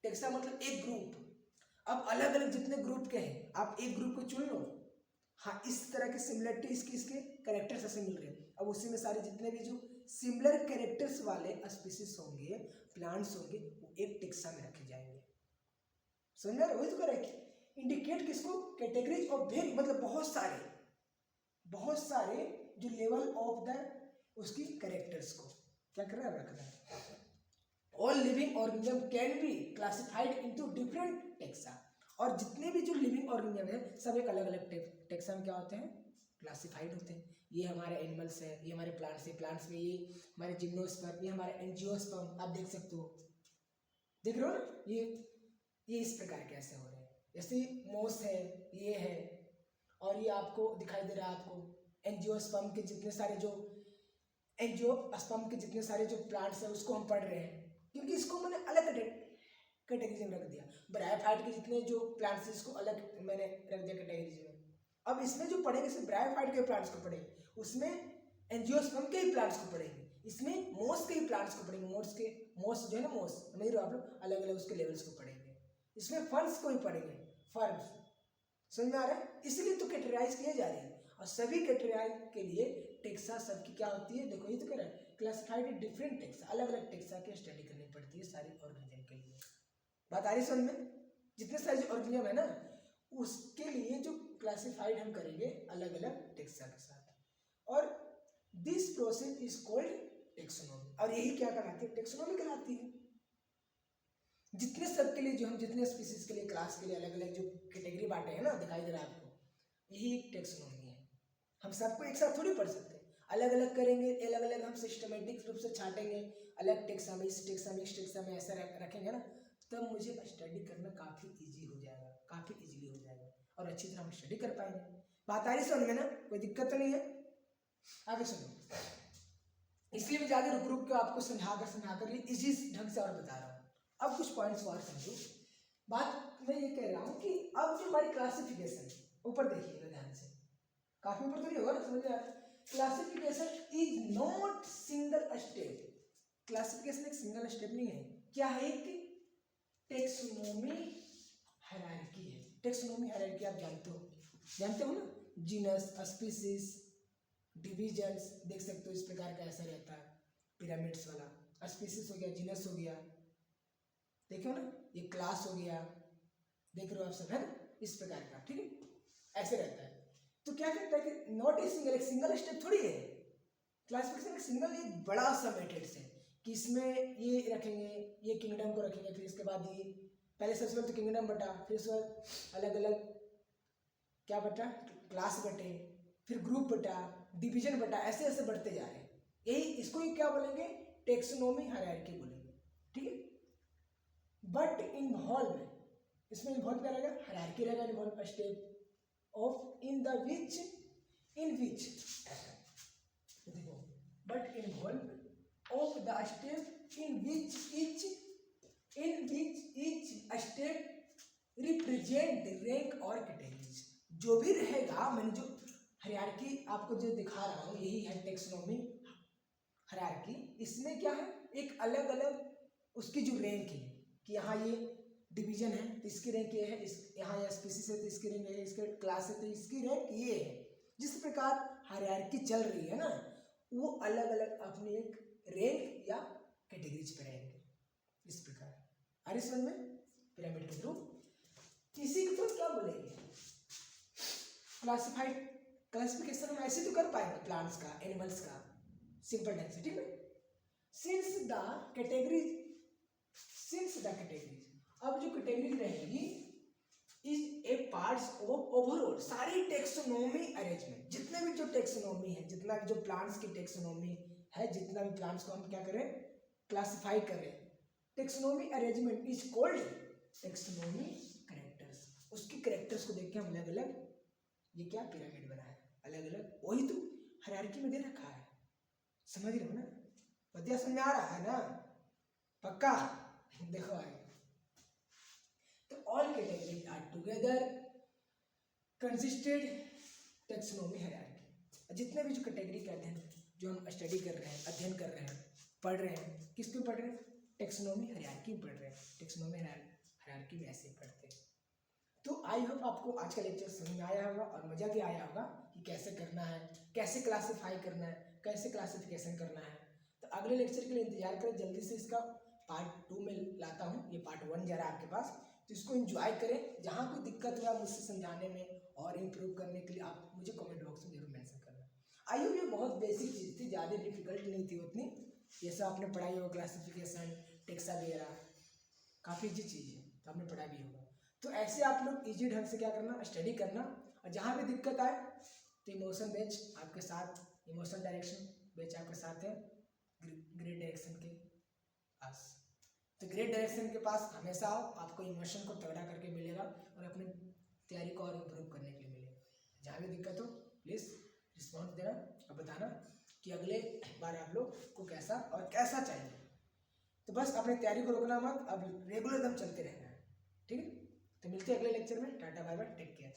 टेक्सा मतलब एक ग्रुप। अब अलग अलग जितने ग्रुप के हैं आप एक ग्रुप को चुन लो, हाँ इस तरह के सिमिलरिटी इसके कैरेक्टर्स ऐसे मिल रहे हैं। अब उसी में सारे जितने भी जो सिमिलर कैरेक्टर्स वाले स्पीसीज होंगे, प्लांट्स होंगे, वो एक टेक्सा में रखे जाएंगे। समझ में? वही तो करेक्ट इंडिकेट किसको? कैटेगरीज ऑफ वेरी मतलब बहुत सारे जो लेवल ऑफ द उसकी कैरेक्टर्स को क्या कर रहा है? रख रहा है। All living organism can be classified into different taxa. और जितने भी जो लिविंग ऑर्गेनिज्म है सब एक अलग अलग टेक्सा में क्या होते हैं? क्लासिफाइड होते हैं। ये हमारे एनिमल्स है, ये हमारे प्लांट्स है, प्लांट्स में ये हमारे जिम्नोस्पर्म, ये हमारे एंजियोस्पर्म, आप देख सकते हो, देख रहे हो ना, ये इस प्रकार के ऐसे हो रहे हैं। जैसे मोस है, ये है, और ये आपको दिखाई दे रहा है आपको एंजियोस्पर्म के जितने सारे जो एंजियोस्पर्म के जितने सारे जो प्लांट्स हैं उसको हम पढ़ रहे हैं, क्योंकि इसको मैंने अलग कैटेगरी में रख दिया। ब्रायोफाइट के जितने जो प्लांट्स इसको अलग मैंने रख दिया कैटेगरी में। अब इसमें जो पढ़ेंगे सिर्फ ब्रायोफाइट के प्लांट्स को पढ़ेंगे, उसमें एंजियोस्पर्म के ही प्लांट्स को पढ़ेंगे, इसमें मोस के ही प्लांट्स को पढ़ेंगे। मोस जो है ना, मोस समझ रहे हो आप लोग, अलग अलग उसके लेवल्स को पढ़ेंगे। इसमें फर्न्स को ही पढ़ेंगे, फर्न्स। समझ में आ रहा है? इसलिए तो कैटेगराइज किए जा रहे हैं और सभी कैटेगराइज के लिए टेक्सा सबकी क्या होती है? देखो ये तो कह रहा है क्लासिफाइड डिफरेंट टेक्सा, अलग अलग टेक्सा की स्टडी करनी पड़ती है सारी ऑर्गेनिज्म के लिए। बात आ रही समझ में? जितने सारे जो ऑर्गेनिज्म है ना उसके लिए जो क्लासिफाइड हम करेंगे अलग अलग टेक्सा के साथ, और this process is called taxonomy. और यही क्या कहलाती है? टेक्सोनोमी कहलाती है। जितने सब के लिए जो हम जितने स्पीसीज के लिए क्लास के लिए अलग अलग जो कैटेगरी बांटे हैं ना, दिखाई दे रहा है आपको, यही टेक्सोनोमी है। हम सबको एक साथ थोड़ी पढ़ सकते, अलग अलग करेंगे, अलग अलग हम सिस्टमेटिक रूप से छाटेंगे, अलग टेक्सा में, इस टेक्सा में, इस टेक्सा में ऐसा रखेंगे ना, तब मुझे स्टडी करना काफ़ी इजी हो जाएगा, काफ़ी इजीली हो जाएगा और अच्छी तरह हम स्टडी कर पाएंगे। बात आ रही समझ में ना? कोई दिक्कत तो नहीं है? आगे सुनो, इसलिए मैं ज़्यादा रुक रुक के आपको समझाकर ये इजी ढंग से और बता रहा हूँ। अब कुछ पॉइंट्स और समझो। बात मैं ये कह रहा हूँ कि अब जो हमारी क्लासिफिकेशन, ऊपर देखिएगा ध्यान से, काफ़ी ऊपर तो नहीं होगा ना, समझ में आ रहा है? Classification is not single step. Classification एक सिंगल स्टेप नहीं है। क्या है? एक टेक्सोनोमी हायरार्की है। टेक्सोनोमी हायरार्की आप जानते हो ना, जीनस, स्पीसीज, डिविजन्स, देख सकते हो इस प्रकार का ऐसा रहता है, पिरामिड्स वाला। स्पीसीज हो गया, जीनस हो गया, देखो ना, ये क्लास हो गया, देख रहे हो आप सब, है ना, इस प्रकार का। ठीक है, ऐसे रहता है। तो क्या कहता है कि नॉट ए सिंगल, एक सिंगल स्टेप थोड़ी है क्लासिफिकेशन। एक सिंगल एक बड़ा सा मेथड्स है कि इसमें ये रखेंगे, ये किंगडम को रखेंगे, फिर इसके बाद ये पहले सबसे पहले तो किंगडम बटा, फिर उसके बाद अलग अलग क्या बटा, क्लास बटे, फिर ग्रुप बटा, डिवीजन बटा, ऐसे ऐसे बढ़ते जा रहे हैं। यही इसको ही क्या बोलेंगे, टेक्सोनोमी हायरार्की बोलेंगे, ठीक है। बट इन्वॉल्व, इसमें इन्वॉल्व क्या रहेगा, हायरार्की रहेगा, इन्वॉल्व स्टेप ऑफ इन विच देखो, but involve of the step in which each step represent rank और कैटेगरीज। जो भी रहेगा, मैंने जो हायरार्की आपको जो दिखा रहा हूँ यही है टेक्सोनोमी हायरार्की। इसमें क्या है, एक अलग अलग उसकी जो रैंक है कि यहाँ ये डिवीजन है तो इसकी रैंक ये है, इस यहाँ या स्पीसीज है तो इसकी रैंक है, इसके क्लास है तो इसकी रैंक ये है। जिस प्रकार हायरार्की चल रही है ना, वो अलग अलग अपनी एक रैंक या कैटेगरीज पे रहेंगे, इस प्रकार। और इस में पिरामिड के थ्रू इसी को तो क्या बोलेंगे, क्लासिफिकेशन हम ऐसे तो कर पाएंगे प्लांट्स का, एनिमल्स का, सिंपल ढंग से, ठीक है। सिंस द कैटेगरीज, अब जो कैटेगरीज रहेगी is a parts of overall सारी टेक्सोनोमी अरेंजमेंट। जितने भी जो टेक्सोनोमी है, जितना भी जो प्लांट्स की टेक्सोनोमी है, जितना भी प्लांट्स को हम क्या करें, क्लासिफाई करें, taxonomy arrangement is called taxonomy characters. उसकी कैरेक्टर्स को देख के हम अलग अलग ये क्या पिरामिड बनाए, अलग अलग, वही तो हायरार्की में दे रखा है, समझ रहे हो ना, पतिया समझ में आ रहा है ना, पक्का। देखो आगे, तो all categories are together consisted taxonomy hierarchy. जितने भी जो कैटेगरी के अध्ययन जो हम स्टडी कर रहे हैं, अध्ययन कर रहे हैं, पढ़ रहे हैं, किस पे पढ़ रहे हैं, टेक्सोनोमी हायरार्की में पढ़ रहे हैं। टेक्सोनोमी हायरार्की में ऐसे पढ़ते हैं। तो आई होप आपको आज का लेक्चर समझ में आया होगा और मजा भी आया होगा कि कैसे करना है, कैसे क्लासिफाई करना है, कैसे क्लासिफिकेशन करना है। तो अगले लेक्चर के लिए इंतजार करें, जल्दी से इसका पार्ट 2 में लाता हूँ। ये पार्ट 1 जरा आपके पास, तो इसको एंजॉय करें। जहाँ कोई दिक्कत हुआ मुझसे समझाने में और इम्प्रूव करने के लिए आप मुझे कमेंट बॉक्स में जरूर मेंशन करना। आई होप ये बहुत बेसिक चीज़ थी, ज़्यादा डिफिकल्ट नहीं थी उतनी। ये सब आपने पढ़ाई होगा, क्लासिफिकेशन, टेक्सा वगैरह, काफ़ी अच्छी चीज़ है, तो आपने पढ़ा भी होगा। तो ऐसे आप लोग इजी ढंग से क्या करना, स्टडी करना, और जहाँ भी दिक्कत आए तो इमोशन बैच आपके साथ, इमोशन डायरेक्शन बैच आपके साथ है ग्रेड डायरेक्शन के पास। तो ग्रेड डायरेक्शन के पास हमेशा आओ, आपको इमोशन को तगड़ा करके मिलेगा और अपनी तैयारी को और इम्प्रूव करने के लिए मिलेगा। जहाँ भी दिक्कत हो प्लीज़ रिस्पॉन्स देना और बताना कि अगले बार आप लोग को कैसा और कैसा चाहिए। तो बस अपनी तैयारी को रोकना मत, अब रेगुलर एकदम चलते रहना है, ठीक है। तो मिलते हैं अगले लेक्चर में, tata bye bye, take care.